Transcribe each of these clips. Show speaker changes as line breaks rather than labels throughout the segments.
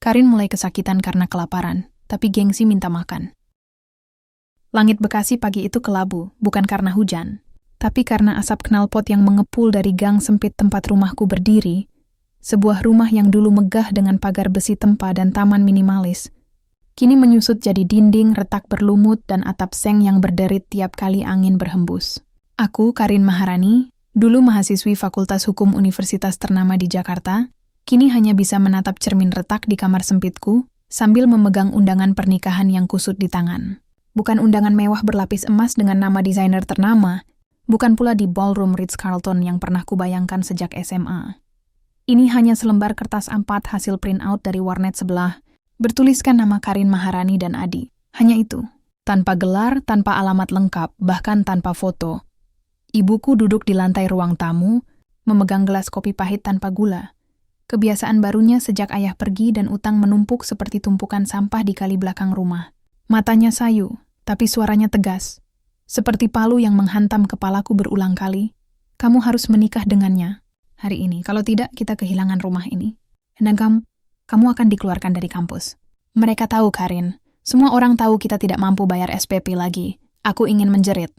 Karin mulai kesakitan karena kelaparan, tapi gengsi minta makan. Langit Bekasi pagi itu kelabu, bukan karena hujan, tapi karena asap knalpot yang mengepul dari gang sempit tempat rumahku berdiri, sebuah rumah yang dulu megah dengan pagar besi tempa dan taman minimalis, kini menyusut jadi dinding, retak berlumut, dan atap seng yang berderit tiap kali angin berhembus. Aku, Karin Maharani, dulu mahasiswi Fakultas Hukum Universitas ternama di Jakarta, kini hanya bisa menatap cermin retak di kamar sempitku sambil memegang undangan pernikahan yang kusut di tangan. Bukan undangan mewah berlapis emas dengan nama desainer ternama, bukan pula di ballroom Ritz-Carlton yang pernah kubayangkan sejak SMA. Ini hanya selembar kertas A4 hasil print out dari warnet sebelah, bertuliskan nama Karin Maharani dan Adi. Hanya itu, tanpa gelar, tanpa alamat lengkap, bahkan tanpa foto. Ibuku duduk di lantai ruang tamu, memegang gelas kopi pahit tanpa gula. Kebiasaan barunya sejak ayah pergi dan utang menumpuk seperti tumpukan sampah di kali belakang rumah. Matanya sayu, tapi suaranya tegas. Seperti palu yang menghantam kepalaku berulang kali. Kamu harus menikah dengannya hari ini. Kalau tidak, kita kehilangan rumah ini. Dan kamu akan dikeluarkan dari kampus. Mereka tahu, Karin. Semua orang tahu kita tidak mampu bayar SPP lagi. Aku ingin menjerit.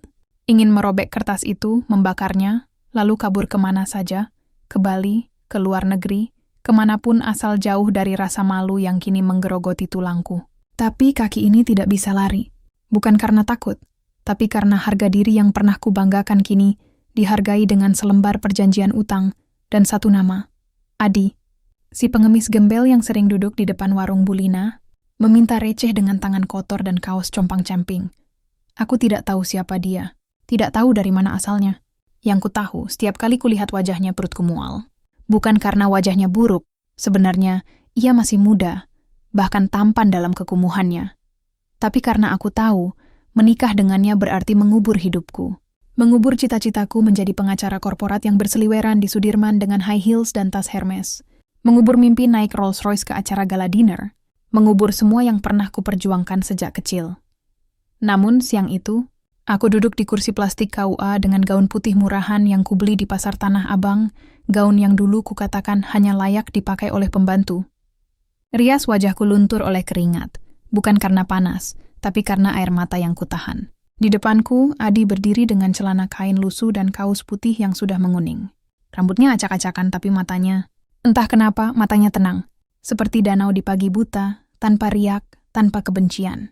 Ingin merobek kertas itu, membakarnya, lalu kabur kemana saja. Ke Bali, ke luar negeri, kemanapun asal jauh dari rasa malu yang kini menggerogoti tulangku. Tapi kaki ini tidak bisa lari. Bukan karena takut, tapi karena harga diri yang pernah kubanggakan kini dihargai dengan selembar perjanjian utang dan satu nama, Adi. Si pengemis gembel yang sering duduk di depan warung Bulina, meminta receh dengan tangan kotor dan kaos compang-camping. Aku tidak tahu siapa dia, tidak tahu dari mana asalnya. Yang ku tahu, setiap kali kulihat wajahnya perutku mual. Bukan karena wajahnya buruk, sebenarnya ia masih muda, bahkan tampan dalam kekumuhannya. Tapi karena aku tahu, menikah dengannya berarti mengubur hidupku. Mengubur cita-citaku menjadi pengacara korporat yang berseliweran di Sudirman dengan high heels dan tas Hermes. Mengubur mimpi naik Rolls Royce ke acara gala dinner. Mengubur semua yang pernah kuperjuangkan sejak kecil. Namun siang itu, aku duduk di kursi plastik KUA dengan gaun putih murahan yang kubeli di pasar Tanah Abang, gaun yang dulu kukatakan hanya layak dipakai oleh pembantu. Rias wajahku luntur oleh keringat, bukan karena panas, tapi karena air mata yang kutahan. Di depanku, Adi berdiri dengan celana kain lusuh dan kaos putih yang sudah menguning. Rambutnya acak-acakan tapi matanya, entah kenapa matanya tenang, seperti danau di pagi buta, tanpa riak, tanpa kebencian.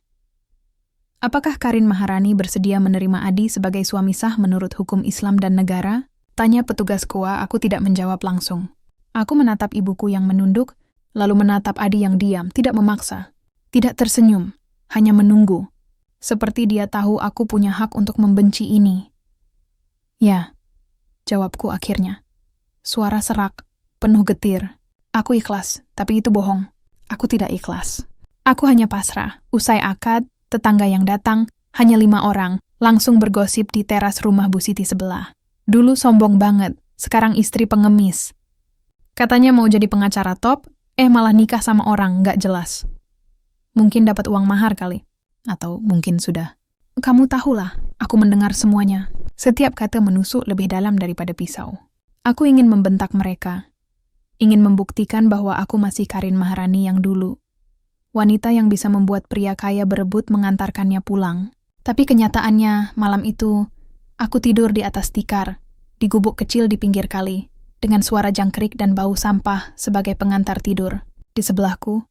Apakah Karin Maharani bersedia menerima Adi sebagai suami sah menurut hukum Islam dan negara? Tanya petugas KUA, aku tidak menjawab langsung. Aku menatap ibuku yang menunduk, lalu menatap Adi yang diam, tidak memaksa, tidak tersenyum, hanya menunggu. Seperti dia tahu aku punya hak untuk membenci ini. Ya, jawabku akhirnya. Suara serak, penuh getir. Aku ikhlas, tapi itu bohong. Aku tidak ikhlas. Aku hanya pasrah. Usai akad, tetangga yang datang, hanya 5 orang, langsung bergosip di teras rumah Bu Siti sebelah. Dulu sombong banget, sekarang istri pengemis. Katanya mau jadi pengacara top, malah nikah sama orang nggak jelas. Mungkin dapat uang mahar kali. Atau mungkin sudah. Kamu tahulah, aku mendengar semuanya. Setiap kata menusuk lebih dalam daripada pisau. Aku ingin membentak mereka. Ingin membuktikan bahwa aku masih Karin Maharani yang dulu. Wanita yang bisa membuat pria kaya berebut mengantarkannya pulang. Tapi kenyataannya, malam itu, aku tidur di atas tikar, di gubuk kecil di pinggir kali, dengan suara jangkrik dan bau sampah sebagai pengantar tidur. Di sebelahku,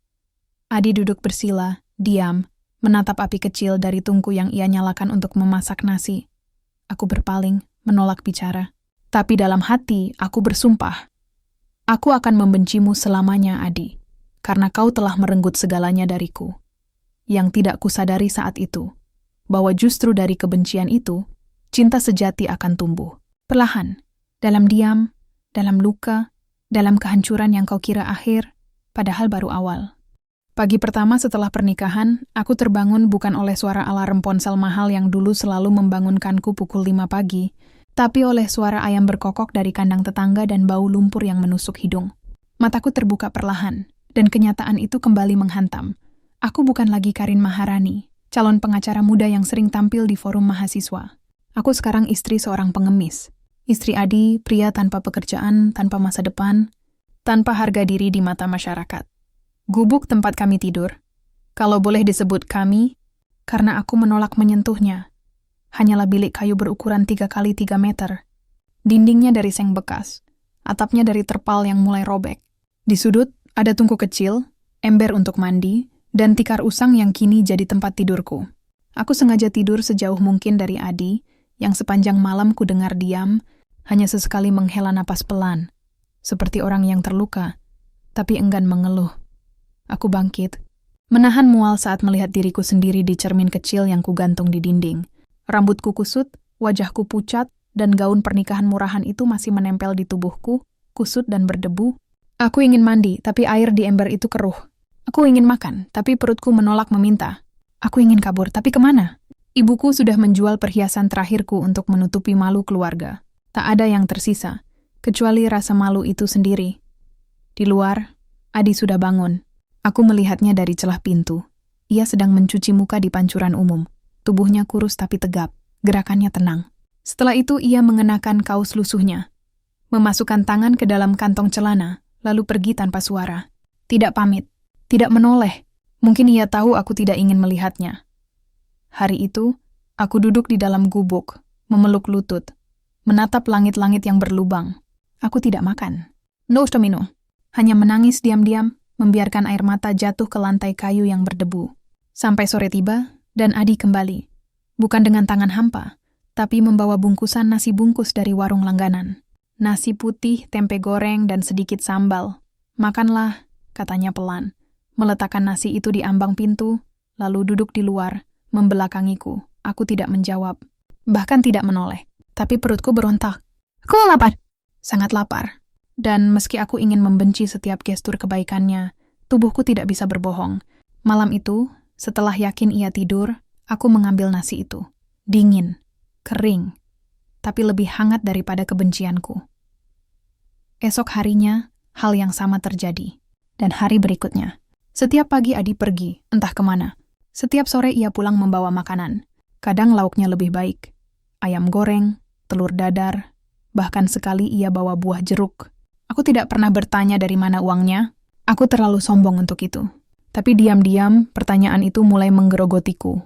Adi duduk bersila, diam, menatap api kecil dari tungku yang ia nyalakan untuk memasak nasi. Aku berpaling, menolak bicara. Tapi dalam hati, aku bersumpah. Aku akan membencimu selamanya, Adi, karena kau telah merenggut segalanya dariku. Yang tidak kusadari saat itu, bahwa justru dari kebencian itu, cinta sejati akan tumbuh. Perlahan, dalam diam, dalam luka, dalam kehancuran yang kau kira akhir, padahal baru awal. Pagi pertama setelah pernikahan, aku terbangun bukan oleh suara alarm ponsel mahal yang dulu selalu membangunkanku pukul 5 pagi, tapi oleh suara ayam berkokok dari kandang tetangga dan bau lumpur yang menusuk hidung. Mataku terbuka perlahan, dan kenyataan itu kembali menghantam. Aku bukan lagi Karin Maharani, calon pengacara muda yang sering tampil di forum mahasiswa. Aku sekarang istri seorang pengemis. Istri Adi, pria tanpa pekerjaan, tanpa masa depan, tanpa harga diri di mata masyarakat. Gubuk tempat kami tidur, kalau boleh disebut kami, karena aku menolak menyentuhnya. Hanyalah bilik kayu berukuran 3 kali 3 meter. Dindingnya dari seng bekas, atapnya dari terpal yang mulai robek. Di sudut ada tungku kecil, ember untuk mandi, dan tikar usang yang kini jadi tempat tidurku. Aku sengaja tidur sejauh mungkin dari Adi, yang sepanjang malam ku dengar diam, hanya sesekali menghela napas pelan, seperti orang yang terluka, tapi enggan mengeluh. Aku bangkit, menahan mual saat melihat diriku sendiri di cermin kecil yang kugantung di dinding. Rambutku kusut, wajahku pucat, dan gaun pernikahan murahan itu masih menempel di tubuhku, kusut dan berdebu. Aku ingin mandi, tapi air di ember itu keruh. Aku ingin makan, tapi perutku menolak meminta. Aku ingin kabur, tapi kemana? Ibuku sudah menjual perhiasan terakhirku untuk menutupi malu keluarga. Tak ada yang tersisa, kecuali rasa malu itu sendiri. Di luar, Adi sudah bangun. Aku melihatnya dari celah pintu. Ia sedang mencuci muka di pancuran umum. Tubuhnya kurus tapi tegap, gerakannya tenang. Setelah itu ia mengenakan kaos lusuhnya, memasukkan tangan ke dalam kantong celana, lalu pergi tanpa suara. Tidak pamit, tidak menoleh. Mungkin ia tahu aku tidak ingin melihatnya. Hari itu, aku duduk di dalam gubuk, memeluk lutut, menatap langit-langit yang berlubang. Aku tidak makan. No stamino. Hanya menangis diam-diam, membiarkan air mata jatuh ke lantai kayu yang berdebu. Sampai sore tiba, dan Adi kembali. Bukan dengan tangan hampa, tapi membawa bungkusan nasi bungkus dari warung langganan. Nasi putih, tempe goreng, dan sedikit sambal. Makanlah, katanya pelan. Meletakkan nasi itu di ambang pintu, lalu duduk di luar, membelakangiku. Aku tidak menjawab, bahkan tidak menoleh. Tapi perutku berontak. Aku lapar. Sangat lapar. Dan meski aku ingin membenci setiap gestur kebaikannya, tubuhku tidak bisa berbohong. Malam itu, setelah yakin ia tidur, aku mengambil nasi itu. Dingin, kering, tapi lebih hangat daripada kebencianku. Esok harinya, hal yang sama terjadi. Dan hari berikutnya. Setiap pagi Adi pergi, entah kemana. Setiap sore ia pulang membawa makanan. Kadang lauknya lebih baik. Ayam goreng, telur dadar, bahkan sekali ia bawa buah jeruk. Aku tidak pernah bertanya dari mana uangnya. Aku terlalu sombong untuk itu. Tapi diam-diam, pertanyaan itu mulai menggerogotiku.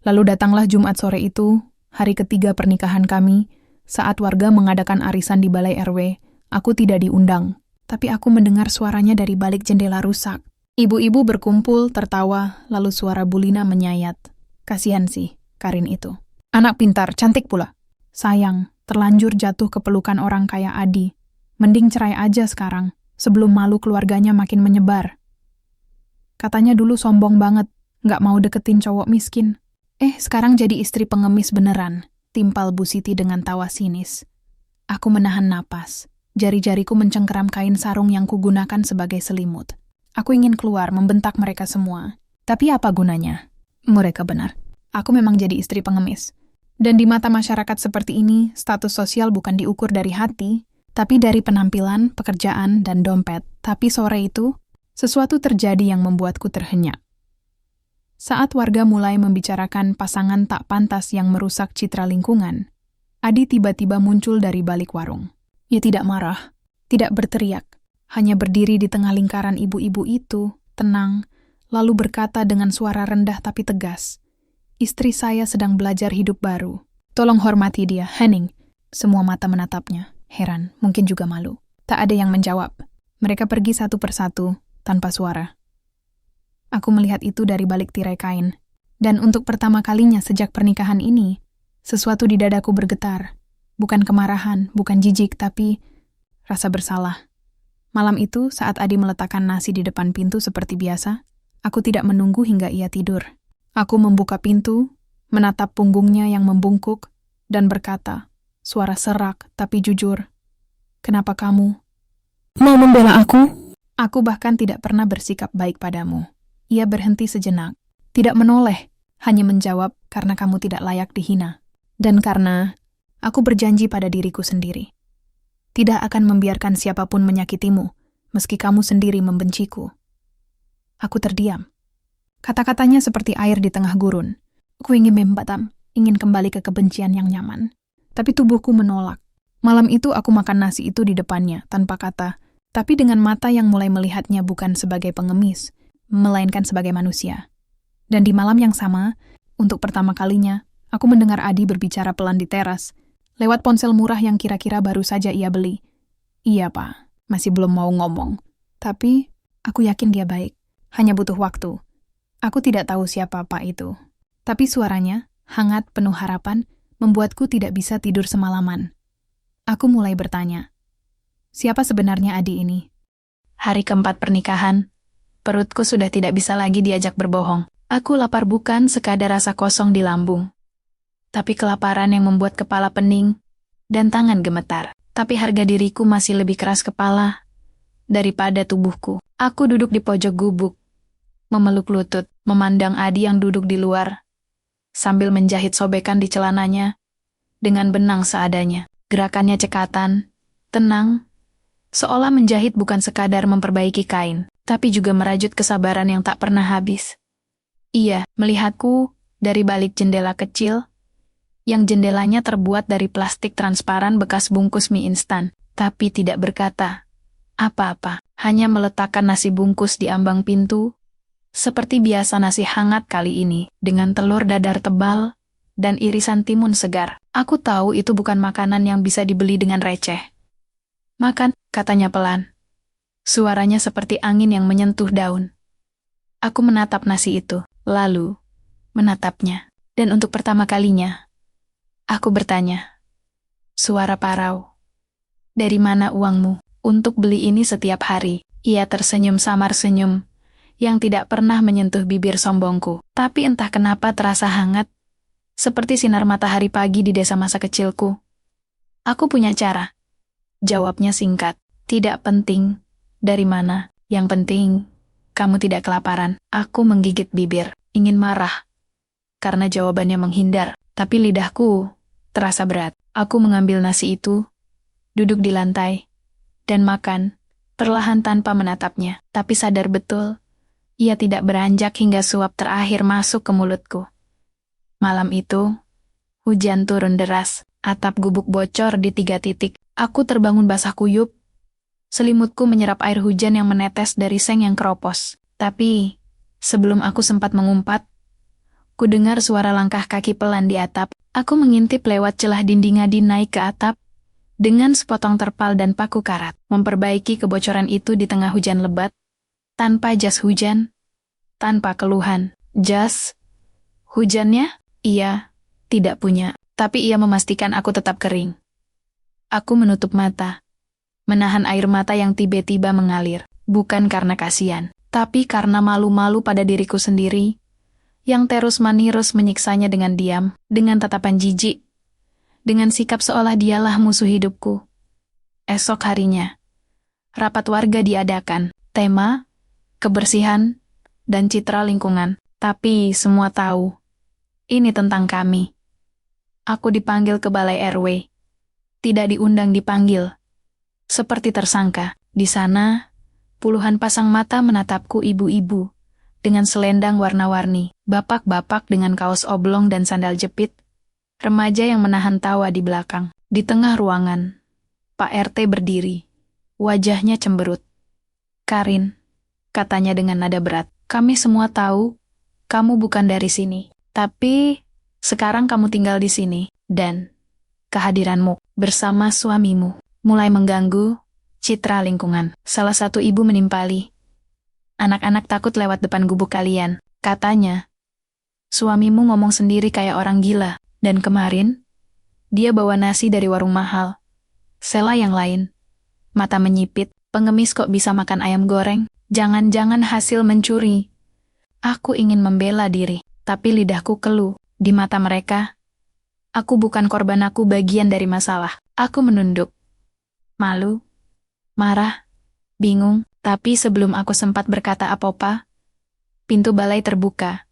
Lalu datanglah Jumat sore itu, hari ketiga pernikahan kami, saat warga mengadakan arisan di balai RW. Aku tidak diundang, tapi aku mendengar suaranya dari balik jendela rusak. Ibu-ibu berkumpul, tertawa, lalu suara Bulina menyayat. Kasihan sih, Karin itu. Anak pintar, cantik pula. Sayang, terlanjur jatuh ke pelukan orang kaya Adi. Mending cerai aja sekarang, sebelum malu keluarganya makin menyebar. Katanya dulu sombong banget, nggak mau deketin cowok miskin. Sekarang jadi istri pengemis beneran, timpal Bu Siti dengan tawa sinis. Aku menahan napas, jari-jariku mencengkeram kain sarung yang kugunakan sebagai selimut. Aku ingin keluar membentak mereka semua, tapi apa gunanya? Mereka benar, aku memang jadi istri pengemis. Dan di mata masyarakat seperti ini, status sosial bukan diukur dari hati, tapi dari penampilan, pekerjaan, dan dompet. Tapi sore itu, sesuatu terjadi yang membuatku terhenyak. Saat warga mulai membicarakan pasangan tak pantas yang merusak citra lingkungan, Adi tiba-tiba muncul dari balik warung. Ia tidak marah, tidak berteriak, hanya berdiri di tengah lingkaran ibu-ibu itu, tenang, lalu berkata dengan suara rendah tapi tegas, "Istri saya sedang belajar hidup baru. Tolong hormati dia, Henning." Semua mata menatapnya. Heran, mungkin juga malu. Tak ada yang menjawab. Mereka pergi satu persatu, tanpa suara. Aku melihat itu dari balik tirai kain. Dan untuk pertama kalinya sejak pernikahan ini, sesuatu di dadaku bergetar. Bukan kemarahan, bukan jijik, tapi rasa bersalah. Malam itu, saat Adi meletakkan nasi di depan pintu seperti biasa, aku tidak menunggu hingga ia tidur. Aku membuka pintu, menatap punggungnya yang membungkuk, dan berkata, suara serak tapi jujur, "Kenapa kamu mau membela aku?" Aku bahkan tidak pernah bersikap baik padamu. Ia berhenti sejenak, tidak menoleh, hanya menjawab karena kamu tidak layak dihina. Dan karena aku berjanji pada diriku sendiri. Tidak akan membiarkan siapapun menyakitimu, meski kamu sendiri membenciku. Aku terdiam. Kata-katanya seperti air di tengah gurun. Aku ingin membatam, ingin kembali ke kebencian yang nyaman. Tapi tubuhku menolak. Malam itu aku makan nasi itu di depannya, tanpa kata, tapi dengan mata yang mulai melihatnya bukan sebagai pengemis, melainkan sebagai manusia. Dan di malam yang sama, untuk pertama kalinya, aku mendengar Adi berbicara pelan di teras, lewat ponsel murah yang kira-kira baru saja ia beli. Iya, Pak, masih belum mau ngomong. Tapi, aku yakin dia baik. Hanya butuh waktu. Aku tidak tahu siapa Pak itu. Tapi suaranya, hangat penuh harapan, membuatku tidak bisa tidur semalaman. Aku mulai bertanya, siapa sebenarnya Adi ini? Hari keempat pernikahan, perutku sudah tidak bisa lagi diajak berbohong. Aku lapar bukan sekadar rasa kosong di lambung, tapi kelaparan yang membuat kepala pening dan tangan gemetar. Tapi harga diriku masih lebih keras kepala daripada tubuhku. Aku duduk di pojok gubuk, memeluk lutut, memandang Adi yang duduk di luar, sambil menjahit sobekan di celananya dengan benang seadanya. Gerakannya cekatan, tenang, seolah menjahit bukan sekadar memperbaiki kain, tapi juga merajut kesabaran yang tak pernah habis. Ia melihatku dari balik jendela kecil, yang jendelanya terbuat dari plastik transparan bekas bungkus mie instan, tapi tidak berkata apa-apa, hanya meletakkan nasi bungkus di ambang pintu, seperti biasa nasi hangat kali ini, dengan telur dadar tebal dan irisan timun segar. Aku tahu itu bukan makanan yang bisa dibeli dengan receh. Makan, katanya pelan. Suaranya seperti angin yang menyentuh daun. Aku menatap nasi itu, lalu menatapnya, dan untuk pertama kalinya, aku bertanya, suara parau, dari mana uangmu untuk beli ini setiap hari? Ia tersenyum samar senyum, yang tidak pernah menyentuh bibir sombongku, tapi entah kenapa terasa hangat, seperti sinar matahari pagi di desa masa kecilku. Aku punya cara. Jawabnya singkat, tidak penting dari mana, yang penting kamu tidak kelaparan. Aku menggigit bibir, ingin marah, karena jawabannya menghindar, tapi lidahku terasa berat. Aku mengambil nasi itu, duduk di lantai, dan makan, perlahan tanpa menatapnya, tapi sadar betul, ia tidak beranjak hingga suap terakhir masuk ke mulutku. Malam itu, hujan turun deras, atap gubuk bocor di 3 titik. Aku terbangun basah kuyup. Selimutku menyerap air hujan yang menetes dari seng yang keropos. Tapi, sebelum aku sempat mengumpat, ku dengar suara langkah kaki pelan di atap. Aku mengintip lewat celah dinding Adi naik ke atap, dengan sepotong terpal dan paku karat, memperbaiki kebocoran itu di tengah hujan lebat, tanpa jas hujan, tanpa keluhan. Jas hujannya? Ia tidak punya, tapi ia memastikan aku tetap kering. Aku menutup mata, menahan air mata yang tiba-tiba mengalir, bukan karena kasihan, tapi karena malu-malu pada diriku sendiri, yang terus-menerus menyiksanya dengan diam, dengan tatapan jijik, dengan sikap seolah dialah musuh hidupku. Esok harinya, rapat warga diadakan, tema, kebersihan, dan citra lingkungan, tapi semua tahu, ini tentang kami. Aku dipanggil ke balai RW. Tidak diundang dipanggil. Seperti tersangka, di sana, puluhan pasang mata menatapku ibu-ibu, dengan selendang warna-warni, bapak-bapak dengan kaos oblong dan sandal jepit, remaja yang menahan tawa di belakang. Di tengah ruangan, Pak RT berdiri, wajahnya cemberut. Karin, katanya dengan nada berat, kami semua tahu, kamu bukan dari sini. Tapi, sekarang kamu tinggal di sini, dan kehadiranmu bersama suamimu mulai mengganggu citra lingkungan. Salah satu ibu menimpali. Anak-anak takut lewat depan gubuk kalian. Katanya, suamimu ngomong sendiri kayak orang gila. Dan kemarin, dia bawa nasi dari warung mahal. Sela yang lain. Mata menyipit, pengemis kok bisa makan ayam goreng? Jangan-jangan hasil mencuri. Aku ingin membela diri, tapi lidahku keluh. Di mata mereka, aku bukan korban, aku bagian dari masalah. Aku menunduk. Malu, marah, bingung, tapi sebelum aku sempat berkata apa-apa, pintu balai terbuka.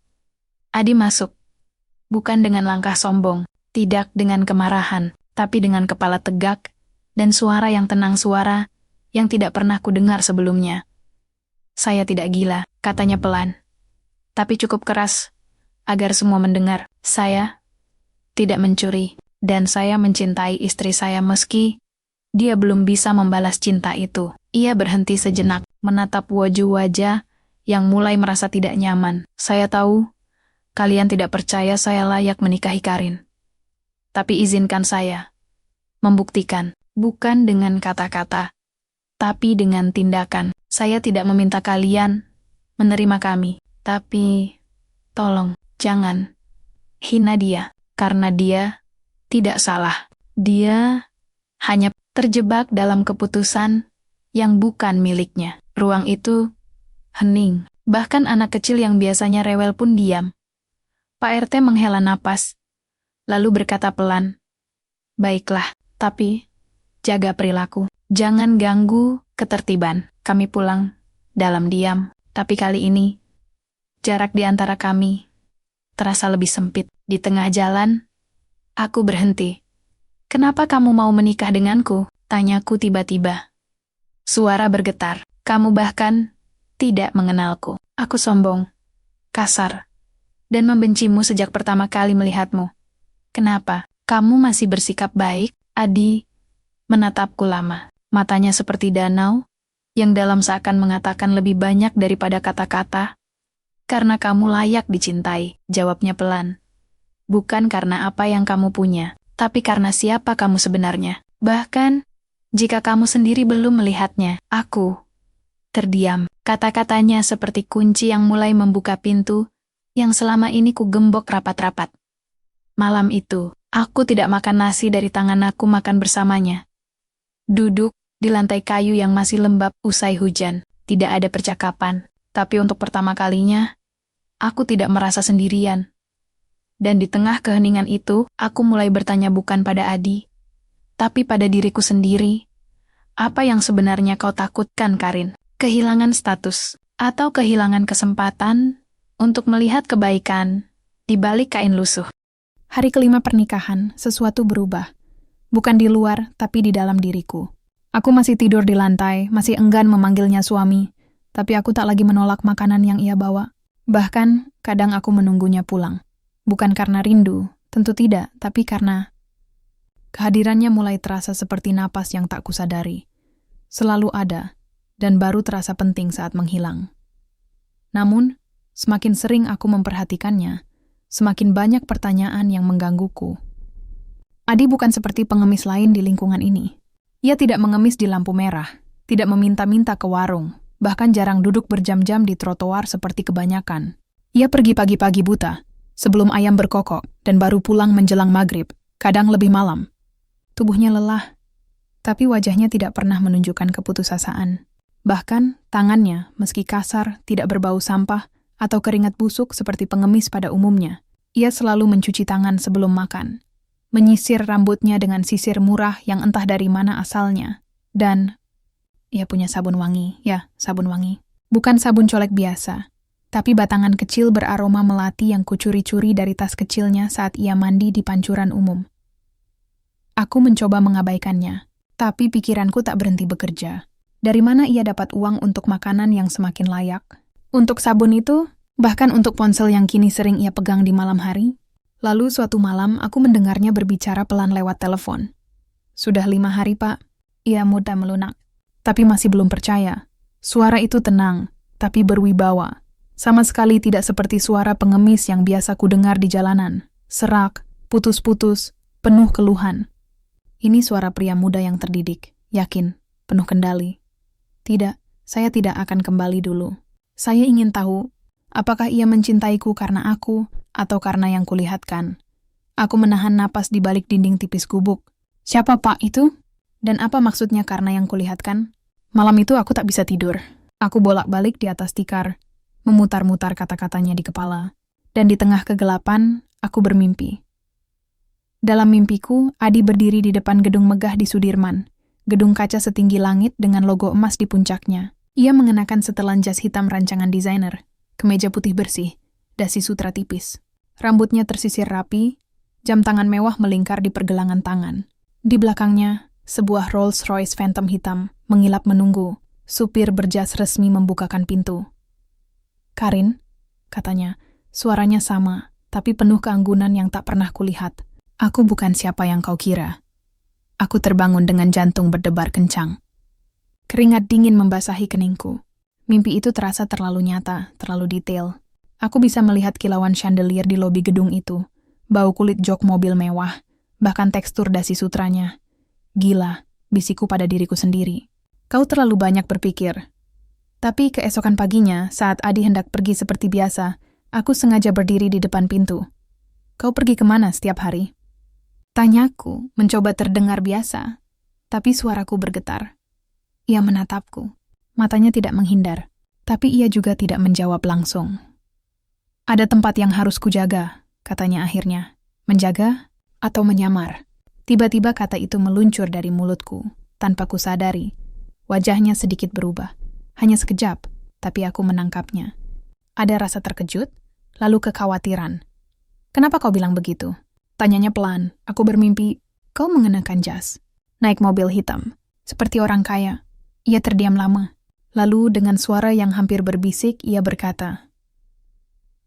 Adi masuk. Bukan dengan langkah sombong, tidak dengan kemarahan, tapi dengan kepala tegak, dan suara yang tenang, suara yang tidak pernah kudengar sebelumnya. Saya tidak gila, katanya pelan, tapi cukup keras, agar semua mendengar. Saya tidak mencuri, dan saya mencintai istri saya meski Dia belum bisa membalas cinta itu. Ia berhenti sejenak, menatap wajah-wajah yang mulai merasa tidak nyaman. Saya tahu, kalian tidak percaya saya layak menikahi Karin. Tapi izinkan saya membuktikan, bukan dengan kata-kata, tapi dengan tindakan. Saya tidak meminta kalian menerima kami, tapi tolong, jangan hina dia, karena dia tidak salah. Dia hanya terjebak dalam keputusan yang bukan miliknya. Ruang itu hening. Bahkan anak kecil yang biasanya rewel pun diam. Pak RT menghela napas, lalu berkata pelan, "Baiklah, tapi jaga perilaku. Jangan ganggu ketertiban." Kami pulang dalam diam, tapi kali ini jarak di antara kami terasa lebih sempit. Di tengah jalan, aku berhenti. "Kenapa kamu mau menikah denganku?" tanyaku tiba-tiba. Suara bergetar. "Kamu bahkan tidak mengenalku. Aku sombong, kasar, dan membencimu sejak pertama kali melihatmu. Kenapa? Kamu masih bersikap baik?" Adi menatapku lama. Matanya seperti danau, yang dalam seakan mengatakan lebih banyak daripada kata-kata. "Karena kamu layak dicintai," jawabnya pelan. "Bukan karena apa yang kamu punya, tapi karena siapa kamu sebenarnya. Bahkan, jika kamu sendiri belum melihatnya." Aku terdiam. Kata-katanya seperti kunci yang mulai membuka pintu yang selama ini ku gembok rapat-rapat. Malam itu, aku tidak makan nasi dari tangan aku makan bersamanya. Duduk di lantai kayu yang masih lembab usai hujan. Tidak ada percakapan, tapi untuk pertama kalinya, aku tidak merasa sendirian. Dan di tengah keheningan itu, aku mulai bertanya bukan pada Adi, tapi pada diriku sendiri. Apa yang sebenarnya kau takutkan, Karin? Kehilangan status, atau kehilangan kesempatan untuk melihat kebaikan di balik kain lusuh? Hari kelima pernikahan, sesuatu berubah. Bukan di luar, tapi di dalam diriku. Aku masih tidur di lantai, masih enggan memanggilnya suami, tapi aku tak lagi menolak makanan yang ia bawa. Bahkan, kadang aku menunggunya pulang. Bukan karena rindu, tentu tidak, tapi karena kehadirannya mulai terasa seperti napas yang tak kusadari. Selalu ada, dan baru terasa penting saat menghilang. Namun, semakin sering aku memperhatikannya, semakin banyak pertanyaan yang menggangguku. Adi bukan seperti pengemis lain di lingkungan ini. Ia tidak mengemis di lampu merah, tidak meminta-minta ke warung, bahkan jarang duduk berjam-jam di trotoar seperti kebanyakan. Ia pergi pagi-pagi buta, sebelum ayam berkokok, dan baru pulang menjelang maghrib, kadang lebih malam. Tubuhnya lelah, tapi wajahnya tidak pernah menunjukkan keputusasaan. Bahkan, tangannya, meski kasar, tidak berbau sampah atau keringat busuk seperti pengemis pada umumnya. Ia selalu mencuci tangan sebelum makan, menyisir rambutnya dengan sisir murah yang entah dari mana asalnya. Dan ia punya sabun wangi, sabun wangi. Bukan sabun colek biasa, tapi batangan kecil beraroma melati yang kucuri-curi dari tas kecilnya saat ia mandi di pancuran umum. Aku mencoba mengabaikannya, tapi pikiranku tak berhenti bekerja. Dari mana ia dapat uang untuk makanan yang semakin layak? Untuk sabun itu, bahkan untuk ponsel yang kini sering ia pegang di malam hari? Lalu suatu malam aku mendengarnya berbicara pelan lewat telepon. "Sudah 5 hari, Pak." Ia mudah melunak, tapi masih belum percaya. Suara itu tenang, tapi berwibawa. Sama sekali tidak seperti suara pengemis yang biasa kudengar di jalanan. Serak, putus-putus, penuh keluhan. Ini suara pria muda yang terdidik, yakin, penuh kendali. "Tidak, saya tidak akan kembali dulu. Saya ingin tahu, apakah ia mencintaiku karena aku, atau karena yang kulihatkan." Aku menahan napas di balik dinding tipis gubuk. "Siapa Pak itu? Dan apa maksudnya karena yang kulihatkan?" Malam itu aku tak bisa tidur. Aku bolak-balik di atas tikar, memutar-mutar kata-katanya di kepala. Dan di tengah kegelapan, aku bermimpi. Dalam mimpiku, Adi berdiri di depan gedung megah di Sudirman. Gedung kaca setinggi langit dengan logo emas di puncaknya. Ia mengenakan setelan jas hitam rancangan desainer, kemeja putih bersih, dasi sutra tipis. Rambutnya tersisir rapi, jam tangan mewah melingkar di pergelangan tangan. Di belakangnya, sebuah Rolls-Royce Phantom hitam mengilap menunggu. Supir berjas resmi membukakan pintu. "Karin," katanya, suaranya sama, tapi penuh keanggunan yang tak pernah kulihat. "Aku bukan siapa yang kau kira. Aku terbangun dengan jantung berdebar kencang. Keringat dingin membasahi keningku. Mimpi itu terasa terlalu nyata, terlalu detail. Aku bisa melihat kilauan chandelier di lobi gedung itu, bau kulit jok mobil mewah, bahkan tekstur dasi sutranya. Gila, bisikku pada diriku sendiri. Kau terlalu banyak berpikir. Tapi keesokan paginya, saat Adi hendak pergi seperti biasa, aku sengaja berdiri di depan pintu. Kau pergi kemana setiap hari? Tanyaku, mencoba terdengar biasa, tapi suaraku bergetar. Ia menatapku. Matanya tidak menghindar, tapi ia juga tidak menjawab langsung. Ada tempat yang harus kujaga, katanya akhirnya. Menjaga atau menyamar? Tiba-tiba kata itu meluncur dari mulutku, tanpa kusadari. Wajahnya sedikit berubah. Hanya sekejap, tapi aku menangkapnya. Ada rasa terkejut, lalu kekhawatiran. Kenapa kau bilang begitu? Tanyanya pelan. Aku bermimpi, kau mengenakan jas. Naik mobil hitam, seperti orang kaya. Ia terdiam lama. Lalu dengan suara yang hampir berbisik, ia berkata,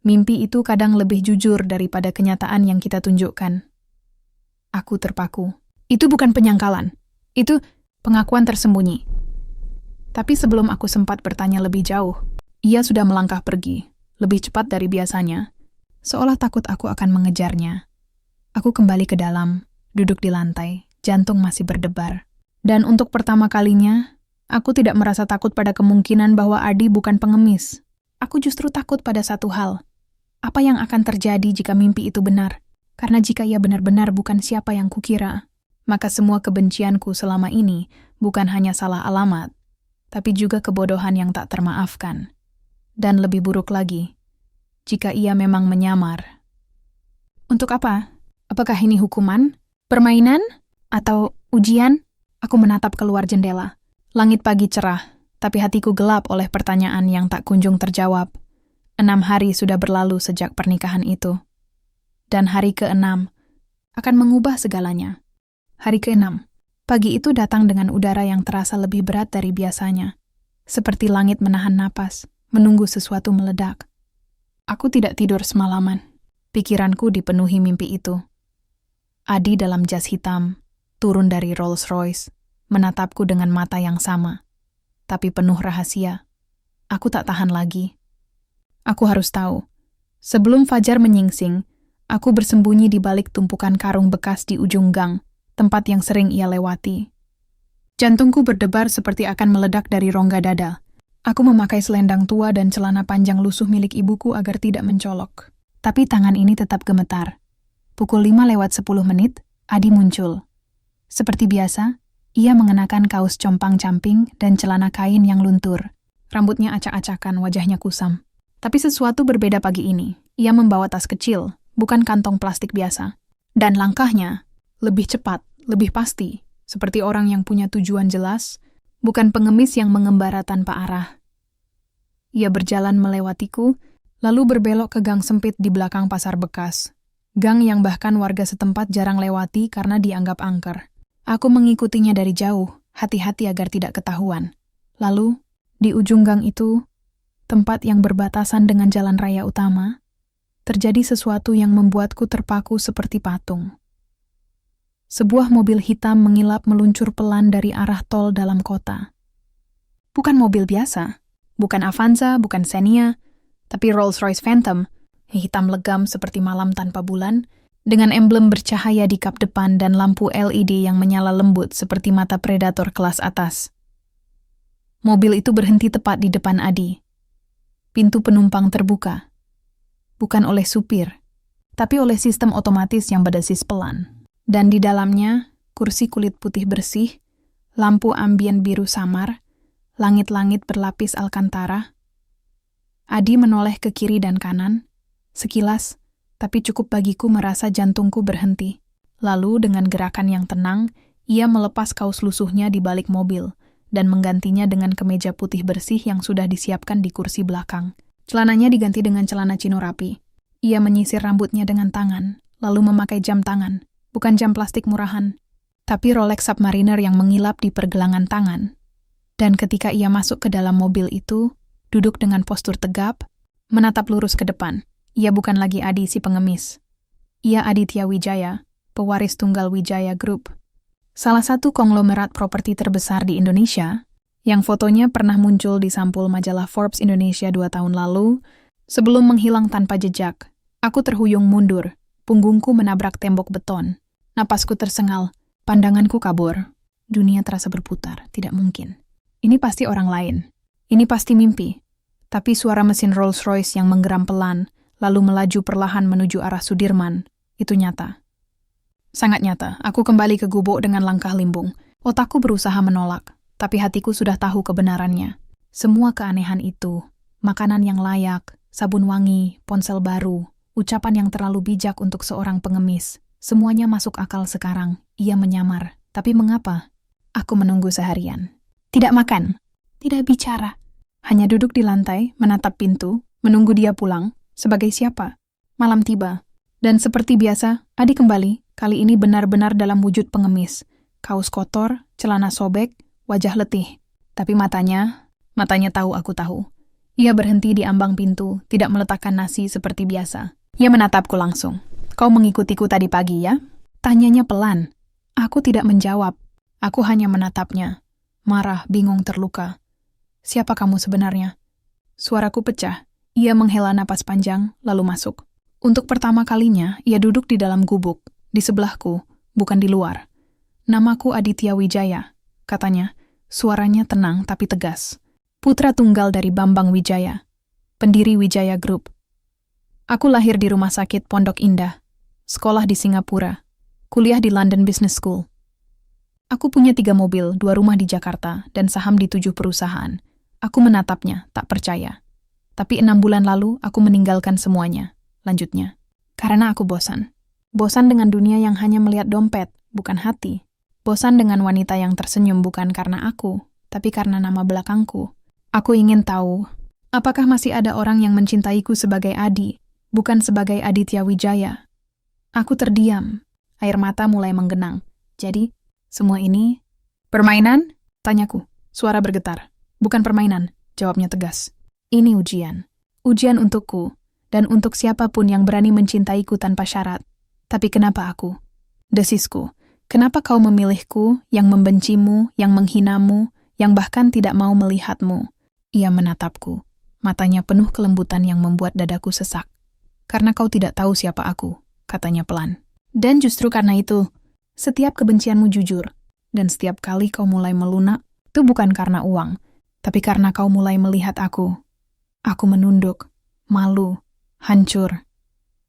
mimpi itu kadang lebih jujur daripada kenyataan yang kita tunjukkan. Aku terpaku. Itu bukan penyangkalan. Itu pengakuan tersembunyi. Tapi sebelum aku sempat bertanya lebih jauh, ia sudah melangkah pergi, lebih cepat dari biasanya, seolah takut aku akan mengejarnya. Aku kembali ke dalam, duduk di lantai, jantung masih berdebar. Dan untuk pertama kalinya, aku tidak merasa takut pada kemungkinan bahwa Adi bukan pengemis. Aku justru takut pada satu hal. Apa yang akan terjadi jika mimpi itu benar? Karena jika ia benar-benar bukan siapa yang kukira, maka semua kebencianku selama ini bukan hanya salah alamat, tapi juga kebodohan yang tak termaafkan. Dan lebih buruk lagi, jika ia memang menyamar. Untuk apa? Apakah ini hukuman? Permainan? Atau ujian? Aku menatap keluar jendela. Langit pagi cerah, tapi hatiku gelap oleh pertanyaan yang tak kunjung terjawab. 6 hari sudah berlalu sejak pernikahan itu. Dan hari ke-6 akan mengubah segalanya. Hari ke-6. Pagi itu datang dengan udara yang terasa lebih berat dari biasanya. Seperti langit menahan napas, menunggu sesuatu meledak. Aku tidak tidur semalaman. Pikiranku dipenuhi mimpi itu. Adi dalam jas hitam, turun dari Rolls Royce, menatapku dengan mata yang sama. Tapi penuh rahasia. Aku tak tahan lagi. Aku harus tahu. Sebelum fajar menyingsing, aku bersembunyi di balik tumpukan karung bekas di ujung gang, tempat yang sering ia lewati. Jantungku berdebar seperti akan meledak dari rongga dada. Aku memakai selendang tua dan celana panjang lusuh milik ibuku agar tidak mencolok. Tapi tangan ini tetap gemetar. Pukul 5:10, Adi muncul. Seperti biasa, ia mengenakan kaos compang-camping dan celana kain yang luntur. Rambutnya acak-acakan, wajahnya kusam. Tapi sesuatu berbeda pagi ini. Ia membawa tas kecil, bukan kantong plastik biasa. Dan langkahnya lebih cepat, lebih pasti, seperti orang yang punya tujuan jelas, bukan pengemis yang mengembara tanpa arah. Ia berjalan melewatiku, lalu berbelok ke gang sempit di belakang pasar bekas. Gang yang bahkan warga setempat jarang lewati karena dianggap angker. Aku mengikutinya dari jauh, hati-hati agar tidak ketahuan. Lalu, di ujung gang itu, tempat yang berbatasan dengan jalan raya utama, terjadi sesuatu yang membuatku terpaku seperti patung. Sebuah mobil hitam mengilap meluncur pelan dari arah tol dalam kota. Bukan mobil biasa, bukan Avanza, bukan Xenia, tapi Rolls-Royce Phantom, hitam legam seperti malam tanpa bulan, dengan emblem bercahaya di kap depan dan lampu LED yang menyala lembut seperti mata predator kelas atas. Mobil itu berhenti tepat di depan Adi. Pintu penumpang terbuka. Bukan oleh supir, tapi oleh sistem otomatis yang berdesis pelan. Dan di dalamnya, kursi kulit putih bersih, lampu ambien biru samar, langit-langit berlapis alkantara. Adi menoleh ke kiri dan kanan, sekilas, tapi cukup bagiku merasa jantungku berhenti. Lalu dengan gerakan yang tenang, ia melepas kaos lusuhnya di balik mobil dan menggantinya dengan kemeja putih bersih yang sudah disiapkan di kursi belakang. Celananya diganti dengan celana chino rapi. Ia menyisir rambutnya dengan tangan, lalu memakai jam tangan. Bukan jam plastik murahan, tapi Rolex Submariner yang mengilap di pergelangan tangan. Dan ketika ia masuk ke dalam mobil itu, duduk dengan postur tegap, menatap lurus ke depan. Ia bukan lagi Adi si pengemis. Ia Aditya Wijaya, pewaris tunggal Wijaya Group. Salah satu konglomerat properti terbesar di Indonesia, yang fotonya pernah muncul di sampul majalah Forbes Indonesia 2 tahun lalu, sebelum menghilang tanpa jejak. Aku terhuyung mundur, punggungku menabrak tembok beton. Napasku tersengal, pandanganku kabur. Dunia terasa berputar, tidak mungkin. Ini pasti orang lain. Ini pasti mimpi. Tapi suara mesin Rolls-Royce yang menggeram pelan, lalu melaju perlahan menuju arah Sudirman, itu nyata. Sangat nyata, aku kembali ke gubuk dengan langkah limbung. Otakku berusaha menolak, tapi hatiku sudah tahu kebenarannya. Semua keanehan itu, makanan yang layak, sabun wangi, ponsel baru, ucapan yang terlalu bijak untuk seorang pengemis, semuanya masuk akal sekarang. Ia menyamar. Tapi mengapa? Aku menunggu seharian. Tidak makan, tidak bicara. Hanya duduk di lantai, menatap pintu, menunggu dia pulang. Sebagai siapa? Malam tiba. Dan seperti biasa, Adi kembali. Kali ini benar-benar dalam wujud pengemis. Kaos kotor, celana sobek, wajah letih. Tapi matanya tahu aku tahu. Ia berhenti di ambang pintu, tidak meletakkan nasi seperti biasa. Ia menatapku langsung. Kau mengikutiku tadi pagi ya? Tanyanya pelan. Aku tidak menjawab. Aku hanya menatapnya. Marah, bingung, terluka. Siapa kamu sebenarnya? Suaraku pecah. Ia menghela napas panjang, lalu masuk. Untuk pertama kalinya, ia duduk di dalam gubuk, di sebelahku, bukan di luar. Namaku Aditya Wijaya, katanya. Suaranya tenang tapi tegas. Putra tunggal dari Bambang Wijaya, pendiri Wijaya Group. Aku lahir di rumah sakit Pondok Indah, sekolah di Singapura, kuliah di London Business School. Aku punya 3 mobil, 2 rumah di Jakarta, dan saham di 7 perusahaan. Aku menatapnya, tak percaya. Tapi 6 bulan lalu, aku meninggalkan semuanya. Lanjutnya. Karena aku bosan. Bosan dengan dunia yang hanya melihat dompet, bukan hati. Bosan dengan wanita yang tersenyum bukan karena aku, tapi karena nama belakangku. Aku ingin tahu, apakah masih ada orang yang mencintaiku sebagai Adi, bukan sebagai Aditya Wijaya. Aku terdiam. Air mata mulai menggenang. Jadi, semua ini permainan? Tanyaku. Suara bergetar. Bukan permainan, jawabnya tegas. Ini ujian. Ujian untukku, dan untuk siapapun yang berani mencintaiku tanpa syarat. Tapi kenapa aku? Desisku. Kenapa kau memilihku, yang membencimu, yang menghinamu, yang bahkan tidak mau melihatmu? Ia menatapku. Matanya penuh kelembutan yang membuat dadaku sesak. Karena kau tidak tahu siapa aku, katanya pelan. Dan justru karena itu, setiap kebencianmu jujur, dan setiap kali kau mulai melunak, itu bukan karena uang, tapi karena kau mulai melihat aku. Aku menunduk, malu, hancur.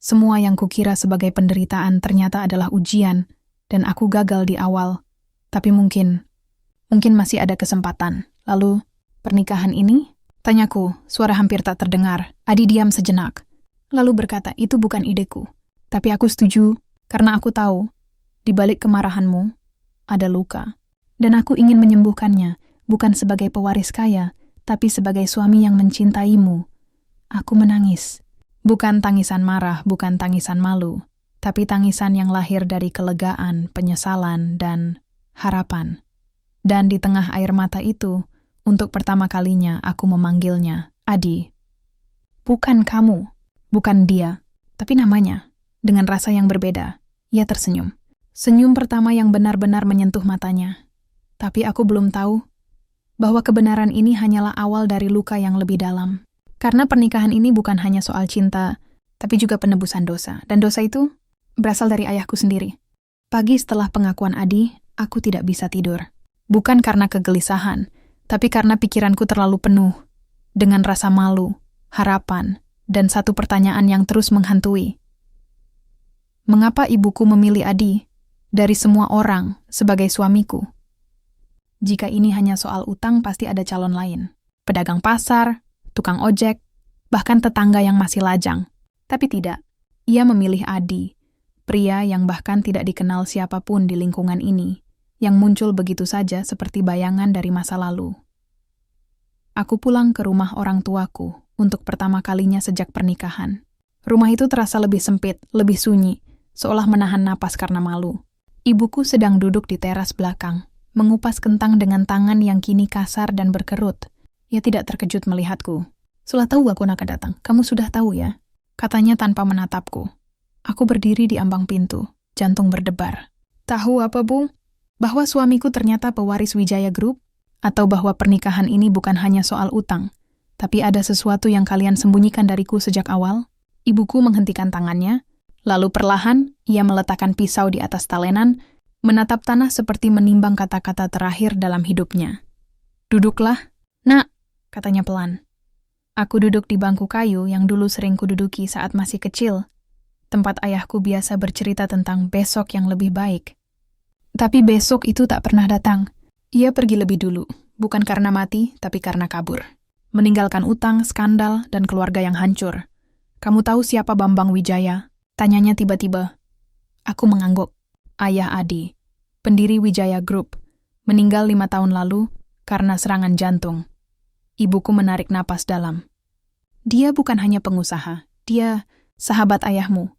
Semua yang kukira sebagai penderitaan ternyata adalah ujian, dan aku gagal di awal. Tapi mungkin masih ada kesempatan. Lalu, pernikahan ini? Tanyaku, suara hampir tak terdengar. Adi diam sejenak, lalu berkata, itu bukan ideku. Tapi aku setuju, karena aku tahu, di balik kemarahanmu, ada luka. Dan aku ingin menyembuhkannya, bukan sebagai pewaris kaya, tapi sebagai suami yang mencintaimu. Aku menangis. Bukan tangisan marah, bukan tangisan malu, tapi tangisan yang lahir dari kelegaan, penyesalan, dan harapan. Dan di tengah air mata itu, untuk pertama kalinya aku memanggilnya, Adi. Bukan kamu, bukan dia, tapi namanya, dengan rasa yang berbeda. Ia tersenyum. Senyum pertama yang benar-benar menyentuh matanya. Tapi aku belum tahu bahwa kebenaran ini hanyalah awal dari luka yang lebih dalam. Karena pernikahan ini bukan hanya soal cinta, tapi juga penebusan dosa. Dan dosa itu berasal dari ayahku sendiri. Pagi setelah pengakuan Adi, aku tidak bisa tidur. Bukan karena kegelisahan, tapi karena pikiranku terlalu penuh dengan rasa malu, harapan, dan satu pertanyaan yang terus menghantui. Mengapa ibuku memilih Adi dari semua orang sebagai suamiku? Jika ini hanya soal utang, pasti ada calon lain. Pedagang pasar, tukang ojek, bahkan tetangga yang masih lajang. Tapi tidak, ia memilih Adi, pria yang bahkan tidak dikenal siapapun di lingkungan ini, yang muncul begitu saja seperti bayangan dari masa lalu. Aku pulang ke rumah orang tuaku untuk pertama kalinya sejak pernikahan. Rumah itu terasa lebih sempit, lebih sunyi, seolah menahan napas karena malu. Ibuku sedang duduk di teras belakang, mengupas kentang dengan tangan yang kini kasar dan berkerut. Ia tidak terkejut melihatku. Sudah tahu aku nak datang, kamu sudah tahu ya? Katanya tanpa menatapku. Aku berdiri di ambang pintu, jantung berdebar. Tahu apa, Bu? Bahwa suamiku ternyata pewaris Wijaya Group, atau bahwa pernikahan ini bukan hanya soal utang, tapi ada sesuatu yang kalian sembunyikan dariku sejak awal? Ibuku menghentikan tangannya, lalu perlahan ia meletakkan pisau di atas talenan, menatap tanah seperti menimbang kata-kata terakhir dalam hidupnya. Duduklah, nak, katanya pelan. Aku duduk di bangku kayu yang dulu sering kududuki saat masih kecil, tempat ayahku biasa bercerita tentang besok yang lebih baik. Tapi besok itu tak pernah datang. Ia pergi lebih dulu, bukan karena mati, tapi karena kabur. Meninggalkan utang, skandal, dan keluarga yang hancur. Kamu tahu siapa Bambang Wijaya? Tanyanya tiba-tiba. Aku mengangguk. Ayah Adi, pendiri Wijaya Group, meninggal 5 tahun lalu karena serangan jantung. Ibuku menarik napas dalam. Dia bukan hanya pengusaha, dia sahabat ayahmu.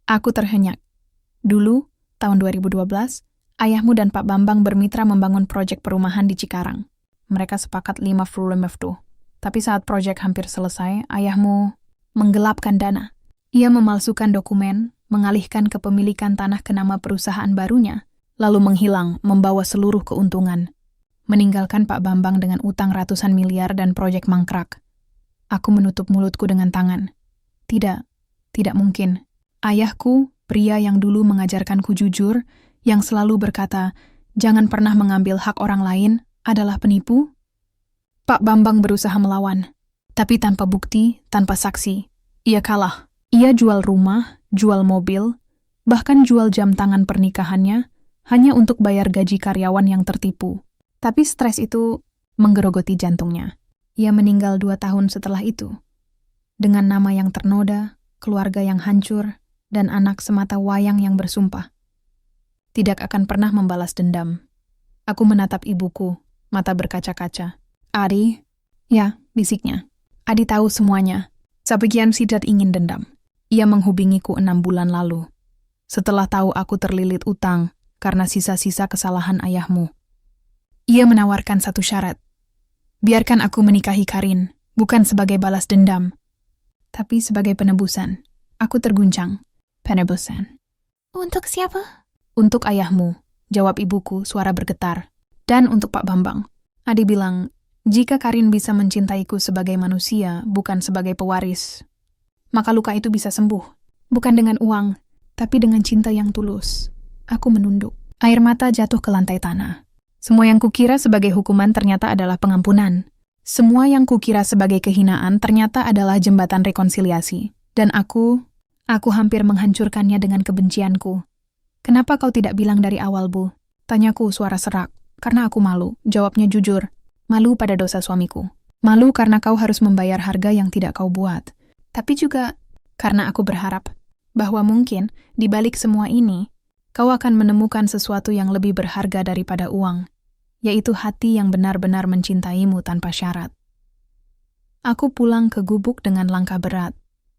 Aku terhenyak. Dulu, tahun 2012, ayahmu dan Pak Bambang bermitra membangun proyek perumahan di Cikarang. Mereka sepakat 50-50. Tapi saat proyek hampir selesai, ayahmu menggelapkan dana. Ia memalsukan dokumen, mengalihkan kepemilikan tanah ke nama perusahaan barunya, lalu menghilang membawa seluruh keuntungan. Meninggalkan Pak Bambang dengan utang ratusan miliar dan proyek mangkrak. Aku menutup mulutku dengan tangan. Tidak mungkin. Ayahku, pria yang dulu mengajarkanku jujur, yang selalu berkata, jangan pernah mengambil hak orang lain, adalah penipu? Pak Bambang berusaha melawan, tapi tanpa bukti, tanpa saksi. Ia kalah. Ia jual rumah, jual mobil, bahkan jual jam tangan pernikahannya, hanya untuk bayar gaji karyawan yang tertipu. Tapi stres itu menggerogoti jantungnya. Ia meninggal 2 tahun setelah itu. Dengan nama yang ternoda, keluarga yang hancur, dan anak semata wayang yang bersumpah. Tidak akan pernah membalas dendam. Aku menatap ibuku, mata berkaca-kaca. Adi? Ya, bisiknya. Adi tahu semuanya. Sebagian tidak ingin dendam. Ia menghubungiku 6 bulan lalu. Setelah tahu aku terlilit utang karena sisa-sisa kesalahan ayahmu. Ia menawarkan satu syarat. Biarkan aku menikahi Karin, bukan sebagai balas dendam, tapi sebagai penebusan. Aku terguncang. Penebusan. Untuk siapa? Untuk ayahmu, jawab ibuku, suara bergetar. Dan untuk Pak Bambang. Adi bilang, jika Karin bisa mencintaiku sebagai manusia, bukan sebagai pewaris, maka luka itu bisa sembuh. Bukan dengan uang, tapi dengan cinta yang tulus. Aku menunduk. Air mata jatuh ke lantai tanah. Semua yang kukira sebagai hukuman ternyata adalah pengampunan. Semua yang kukira sebagai kehinaan ternyata adalah jembatan rekonsiliasi. Dan aku hampir menghancurkannya dengan kebencianku. Kenapa kau tidak bilang dari awal, Bu? Tanyaku suara serak. Karena aku malu, jawabnya jujur. Malu pada dosa suamiku. Malu karena kau harus membayar harga yang tidak kau buat. Tapi juga karena aku berharap bahwa mungkin di balik semua ini, kau akan menemukan sesuatu yang lebih berharga daripada uang, yaitu hati yang benar-benar mencintaimu tanpa syarat. Aku pulang ke gubuk dengan langkah berat,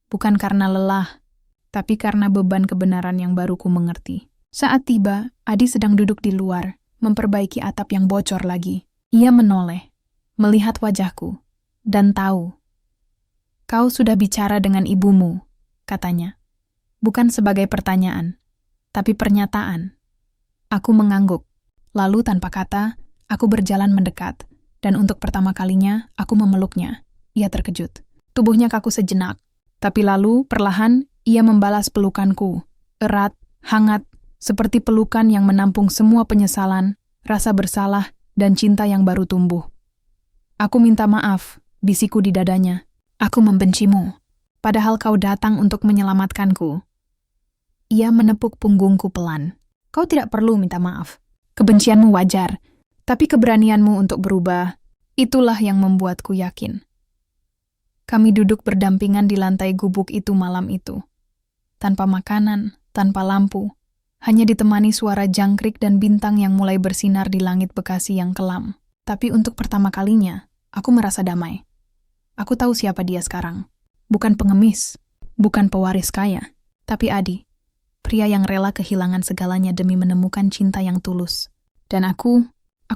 bukan karena lelah, tapi karena beban kebenaran yang baru ku mengerti. Saat tiba, Adi sedang duduk di luar, memperbaiki atap yang bocor lagi. Ia menoleh, melihat wajahku, dan tahu. Kau sudah bicara dengan ibumu, katanya. Bukan sebagai pertanyaan, tapi pernyataan. Aku mengangguk, lalu tanpa kata, aku berjalan mendekat, dan untuk pertama kalinya, aku memeluknya. Ia terkejut. Tubuhnya kaku sejenak, tapi lalu, perlahan, ia membalas pelukanku. Erat, hangat, seperti pelukan yang menampung semua penyesalan, rasa bersalah, dan cinta yang baru tumbuh. Aku minta maaf, bisiku di dadanya. Aku membencimu, padahal kau datang untuk menyelamatkanku. Ia menepuk punggungku pelan. Kau tidak perlu minta maaf. Kebencianmu wajar, tapi keberanianmu untuk berubah, itulah yang membuatku yakin. Kami duduk berdampingan di lantai gubuk itu malam itu. Tanpa makanan, tanpa lampu, hanya ditemani suara jangkrik dan bintang yang mulai bersinar di langit Bekasi yang kelam. Tapi untuk pertama kalinya, aku merasa damai. Aku tahu siapa dia sekarang. Bukan pengemis, bukan pewaris kaya, tapi Adi. Pria yang rela kehilangan segalanya demi menemukan cinta yang tulus. Dan aku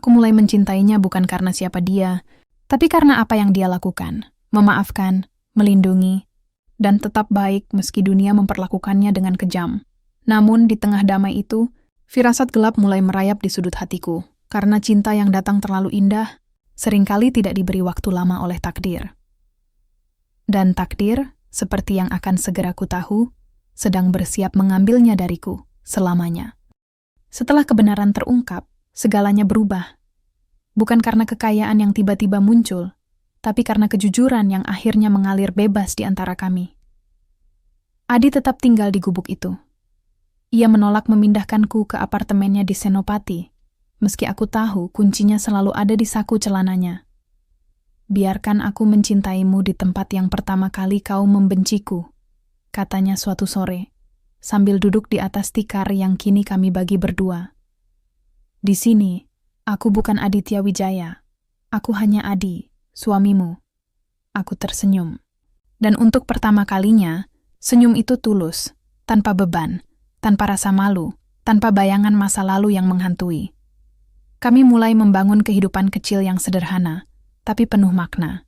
mulai mencintainya bukan karena siapa dia, tapi karena apa yang dia lakukan. Memaafkan, melindungi, dan tetap baik meski dunia memperlakukannya dengan kejam. Namun di tengah damai itu, Firasat gelap mulai merayap di sudut hatiku, karena cinta yang datang terlalu indah, seringkali tidak diberi waktu lama oleh takdir. Dan takdir, seperti yang akan segera ku tahu, sedang bersiap mengambilnya dariku selamanya. Setelah kebenaran terungkap, segalanya berubah. Bukan karena kekayaan yang tiba-tiba muncul, tapi karena kejujuran yang akhirnya mengalir bebas di antara kami. Adi tetap tinggal di gubuk itu. Ia menolak memindahkanku ke apartemennya di Senopati, meski aku tahu kuncinya selalu ada di saku celananya. Biarkan aku mencintaimu di tempat yang pertama kali kau membenciku, katanya suatu sore, sambil duduk di atas tikar yang kini kami bagi berdua. Di sini, aku bukan Aditya Wijaya. Aku hanya Adi, suamimu. Aku tersenyum. Dan untuk pertama kalinya, senyum itu tulus, tanpa beban, tanpa rasa malu, tanpa bayangan masa lalu yang menghantui. Kami mulai membangun kehidupan kecil yang sederhana, tapi penuh makna.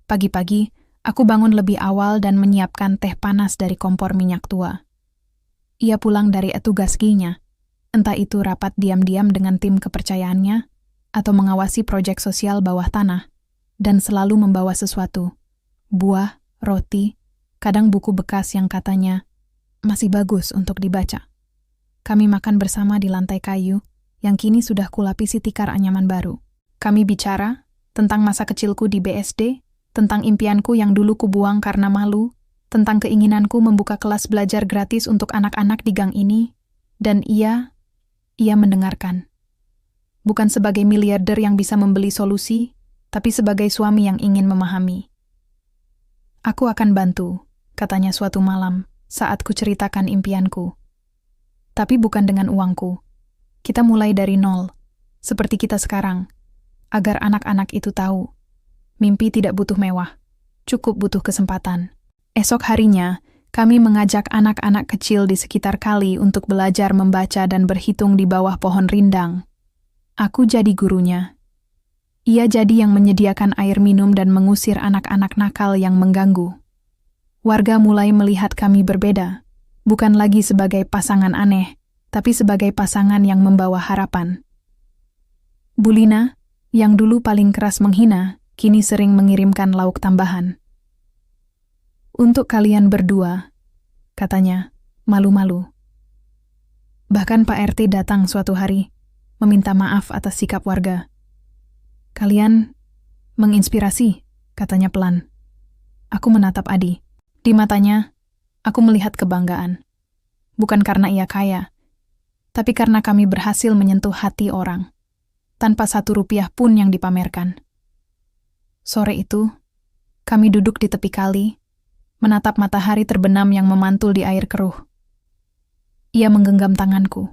Pagi-pagi, aku bangun lebih awal dan menyiapkan teh panas dari kompor minyak tua. Ia pulang dari tugas ginya, entah itu rapat diam-diam dengan tim kepercayaannya, atau mengawasi proyek sosial bawah tanah, dan selalu membawa sesuatu, buah, roti, kadang buku bekas yang katanya masih bagus untuk dibaca. Kami makan bersama di lantai kayu, yang kini sudah kulapisi tikar anyaman baru. Kami bicara tentang masa kecilku di BSD, tentang impianku yang dulu kubuang karena malu, tentang keinginanku membuka kelas belajar gratis untuk anak-anak di gang ini, dan ia mendengarkan. Bukan sebagai miliarder yang bisa membeli solusi, tapi sebagai suami yang ingin memahami. Aku akan bantu, katanya suatu malam, saat ku ceritakan impianku. Tapi bukan dengan uangku. Kita mulai dari nol, seperti kita sekarang, agar anak-anak itu tahu. Mimpi tidak butuh mewah, cukup butuh kesempatan. Esok harinya, kami mengajak anak-anak kecil di sekitar kali untuk belajar membaca dan berhitung di bawah pohon rindang. Aku jadi gurunya. Ia jadi yang menyediakan air minum dan mengusir anak-anak nakal yang mengganggu. Warga mulai melihat kami berbeda, bukan lagi sebagai pasangan aneh, tapi sebagai pasangan yang membawa harapan. Bulina, yang dulu paling keras menghina, kini sering mengirimkan lauk tambahan. Untuk kalian berdua, katanya, malu-malu. Bahkan Pak RT datang suatu hari, meminta maaf atas sikap warga. Kalian menginspirasi, katanya pelan. Aku menatap Adi. Di matanya, aku melihat kebanggaan. Bukan karena ia kaya, tapi karena kami berhasil menyentuh hati orang, tanpa 1 rupiah pun yang dipamerkan. Sore itu, kami duduk di tepi kali, menatap matahari terbenam yang memantul di air keruh. Ia menggenggam tanganku,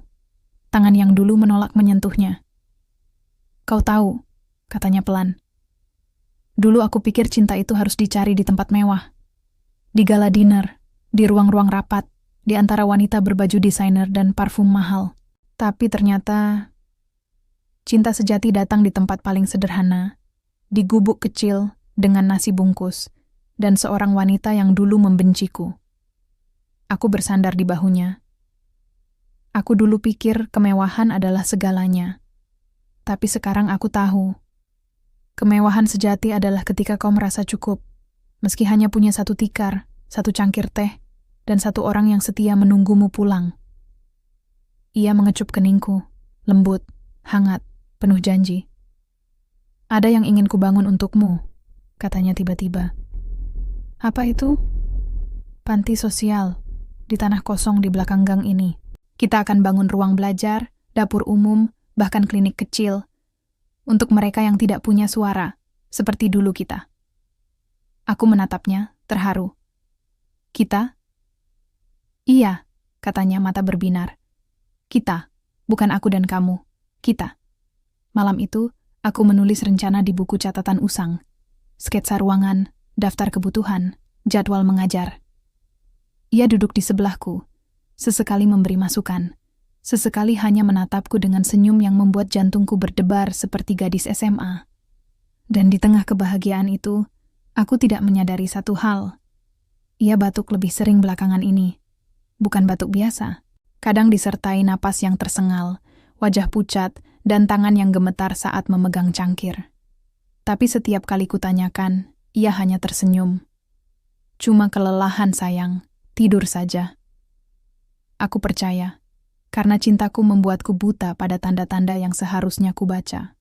tangan yang dulu menolak menyentuhnya. Kau tahu, katanya pelan. Dulu aku pikir cinta itu harus dicari di tempat mewah. Di gala dinner, di ruang-ruang rapat, di antara wanita berbaju desainer dan parfum mahal. Tapi ternyata, cinta sejati datang di tempat paling sederhana, di gubuk kecil dengan nasi bungkus, dan seorang wanita yang dulu membenciku. Aku bersandar di bahunya. Aku dulu pikir kemewahan adalah segalanya. Tapi sekarang aku tahu, kemewahan sejati adalah ketika kau merasa cukup, meski hanya punya 1 tikar, 1 cangkir teh, dan 1 orang yang setia menunggumu pulang. Ia mengecup keningku, lembut, hangat, penuh janji. Ada yang ingin kubangun untukmu, katanya tiba-tiba. Apa itu? Panti sosial, di tanah kosong di belakang gang ini. Kita akan bangun ruang belajar, dapur umum, bahkan klinik kecil, untuk mereka yang tidak punya suara, seperti dulu kita. Aku menatapnya, terharu. Kita? Iya, katanya mata berbinar. Kita, bukan aku dan kamu. Kita. Malam itu, aku menulis rencana di buku catatan usang. Sketsa ruangan, daftar kebutuhan, jadwal mengajar. Ia duduk di sebelahku, sesekali memberi masukan, sesekali hanya menatapku dengan senyum yang membuat jantungku berdebar seperti gadis SMA. Dan di tengah kebahagiaan itu, aku tidak menyadari satu hal. Ia batuk lebih sering belakangan ini. Bukan batuk biasa, kadang disertai napas yang tersengal, wajah pucat, dan tangan yang gemetar saat memegang cangkir. Tapi setiap kali kutanyakan, ia hanya tersenyum. Cuma kelelahan sayang, tidur saja. Aku percaya, karena cintaku membuatku buta pada tanda-tanda yang seharusnya kubaca.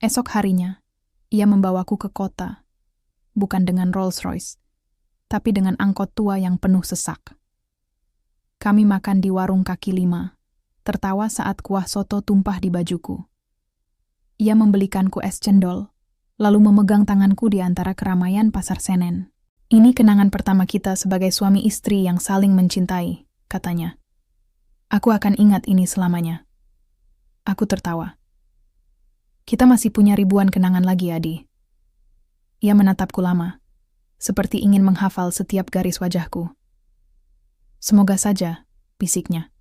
Esok harinya, ia membawaku ke kota, bukan dengan Rolls Royce, tapi dengan angkot tua yang penuh sesak. Kami makan di warung kaki lima, tertawa saat kuah soto tumpah di bajuku. Ia membelikanku es cendol, lalu memegang tanganku di antara keramaian Pasar Senen. Ini kenangan pertama kita sebagai suami istri yang saling mencintai, katanya. Aku akan ingat ini selamanya. Aku tertawa. Kita masih punya ribuan kenangan lagi, Adi. Ia menatapku lama, seperti ingin menghafal setiap garis wajahku. Semoga saja, bisiknya.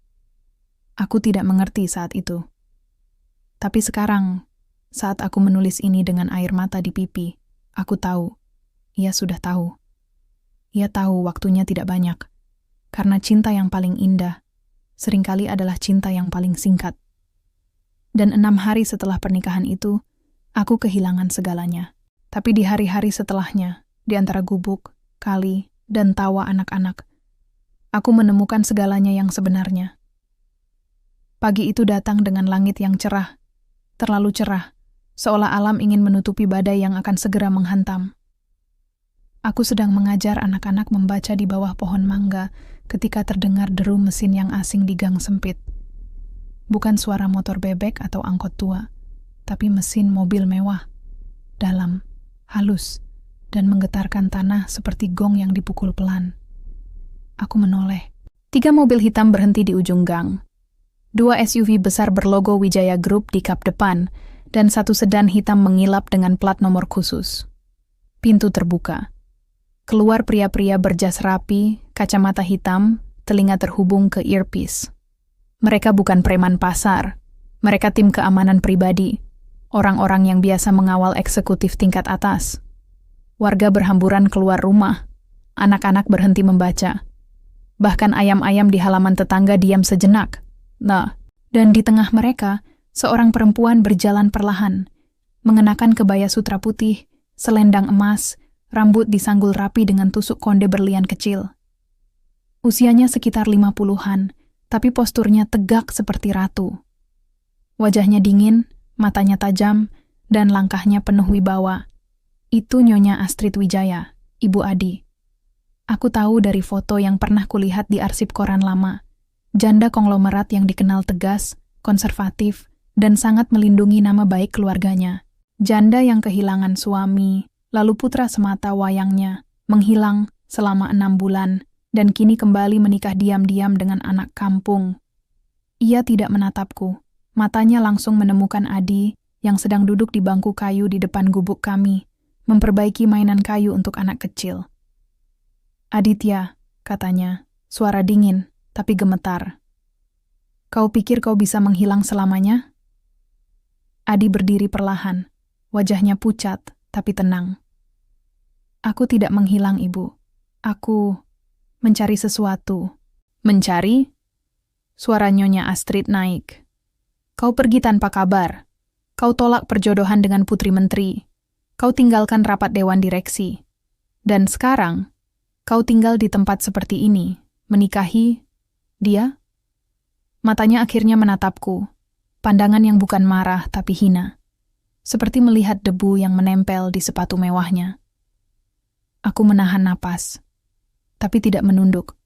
Aku tidak mengerti saat itu. Tapi sekarang, saat aku menulis ini dengan air mata di pipi, aku tahu, ia sudah tahu. Ia tahu waktunya tidak banyak, karena cinta yang paling indah seringkali adalah cinta yang paling singkat. Dan 6 hari setelah pernikahan itu, aku kehilangan segalanya. Tapi di hari-hari setelahnya, di antara gubuk, kali, dan tawa anak-anak, aku menemukan segalanya yang sebenarnya. Pagi itu datang dengan langit yang cerah, terlalu cerah, seolah alam ingin menutupi badai yang akan segera menghantam. Aku sedang mengajar anak-anak membaca di bawah pohon mangga ketika terdengar deru mesin yang asing di gang sempit. Bukan suara motor bebek atau angkot tua, tapi mesin mobil mewah, dalam, halus, dan menggetarkan tanah seperti gong yang dipukul pelan. Aku menoleh. 3 mobil hitam berhenti di ujung gang. 2 SUV besar berlogo Wijaya Group di kap depan, dan 1 sedan hitam mengilap dengan plat nomor khusus. Pintu terbuka. Keluar pria-pria berjas rapi, kacamata hitam, telinga terhubung ke earpiece. Mereka bukan preman pasar. Mereka tim keamanan pribadi. Orang-orang yang biasa mengawal eksekutif tingkat atas. Warga berhamburan keluar rumah. Anak-anak berhenti membaca. Bahkan ayam-ayam di halaman tetangga diam sejenak. Nah, dan di tengah mereka, seorang perempuan berjalan perlahan, mengenakan kebaya sutra putih, selendang emas, rambut disanggul rapi dengan tusuk konde berlian kecil. Usianya sekitar 50-an, tapi posturnya tegak seperti ratu. Wajahnya dingin, matanya tajam, dan langkahnya penuh wibawa. Itu Nyonya Astrid Wijaya, Ibu Adi. Aku tahu dari foto yang pernah kulihat di arsip koran lama. Janda konglomerat yang dikenal tegas, konservatif, dan sangat melindungi nama baik keluarganya. Janda yang kehilangan suami, lalu putra semata wayangnya, menghilang selama 6 bulan, dan kini kembali menikah diam-diam dengan anak kampung. Ia tidak menatapku. Matanya langsung menemukan Adi yang sedang duduk di bangku kayu di depan gubuk kami, memperbaiki mainan kayu untuk anak kecil. Aditya, katanya, suara dingin, tapi gemetar. Kau pikir kau bisa menghilang selamanya? Adi berdiri perlahan, wajahnya pucat, tapi tenang. Aku tidak menghilang, Ibu. Aku mencari sesuatu. Mencari? Suara Nyonya Astrid naik. Kau pergi tanpa kabar. Kau tolak perjodohan dengan putri menteri. Kau tinggalkan rapat dewan direksi. Dan sekarang, kau tinggal di tempat seperti ini, menikahi dia? Matanya akhirnya menatapku, pandangan yang bukan marah tapi hina, seperti melihat debu yang menempel di sepatu mewahnya. Aku menahan napas, tapi tidak menunduk.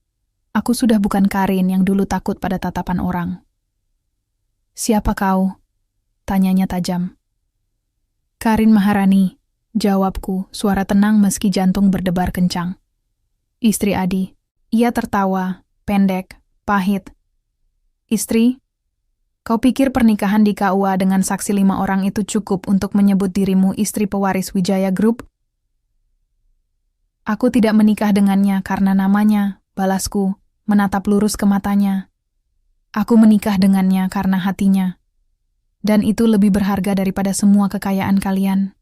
Aku sudah bukan Karin yang dulu takut pada tatapan orang. Siapa kau? Tanyanya tajam. Karin Maharani, jawabku, suara tenang meski jantung berdebar kencang. Istri Adi. Ia tertawa, pendek, pahit. Istri? Kau pikir pernikahan di KUA dengan saksi 5 orang itu cukup untuk menyebut dirimu istri pewaris Wijaya Group? Aku tidak menikah dengannya karena namanya, balasku, menatap lurus ke matanya. Aku menikah dengannya karena hatinya. Dan itu lebih berharga daripada semua kekayaan kalian.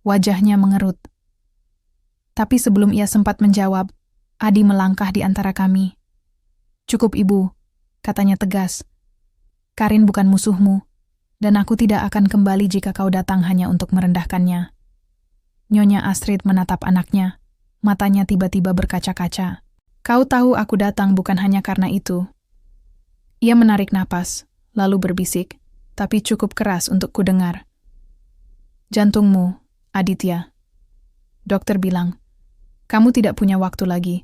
Wajahnya mengerut. Tapi sebelum ia sempat menjawab, Adi melangkah di antara kami. Cukup ibu, katanya tegas. Karin bukan musuhmu, dan aku tidak akan kembali jika kau datang hanya untuk merendahkannya. Nyonya Astrid menatap anaknya, matanya tiba-tiba berkaca-kaca. Kau tahu aku datang bukan hanya karena itu. Ia menarik napas, lalu berbisik, tapi cukup keras untuk kudengar. Jantungmu, Aditya. Dokter bilang, kamu tidak punya waktu lagi.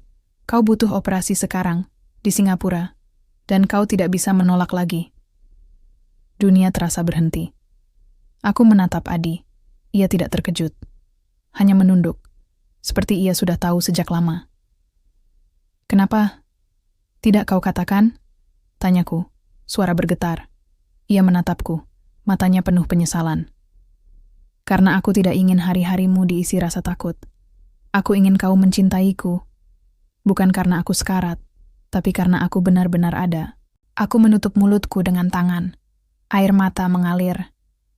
Kau butuh operasi sekarang, di Singapura, dan kau tidak bisa menolak lagi. Dunia terasa berhenti. Aku menatap Adi. Ia tidak terkejut. Hanya menunduk, seperti ia sudah tahu sejak lama. Kenapa? Tidak kau katakan? Tanyaku, suara bergetar. Ia menatapku, matanya penuh penyesalan. Karena aku tidak ingin hari-harimu diisi rasa takut. Aku ingin kau mencintaiku. Bukan karena aku sekarat, tapi karena aku benar-benar ada. Aku menutup mulutku dengan tangan. Air mata mengalir.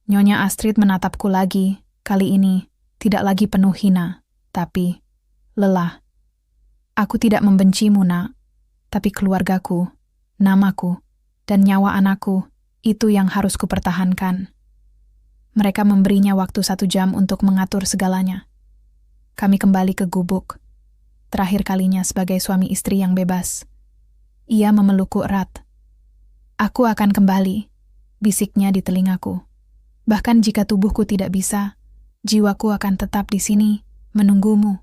Nyonya Astrid menatapku lagi, kali ini tidak lagi penuh hina, tapi lelah. Aku tidak membencimu, nak, tapi keluargaku, namaku, dan nyawa anakku, itu yang harus kupertahankan. Mereka memberinya waktu 1 jam untuk mengatur segalanya. Kami kembali ke gubuk, terakhir kalinya sebagai suami istri yang bebas. Ia memelukku erat. Aku akan kembali, bisiknya di telingaku. Bahkan jika tubuhku tidak bisa, jiwaku akan tetap di sini, menunggumu.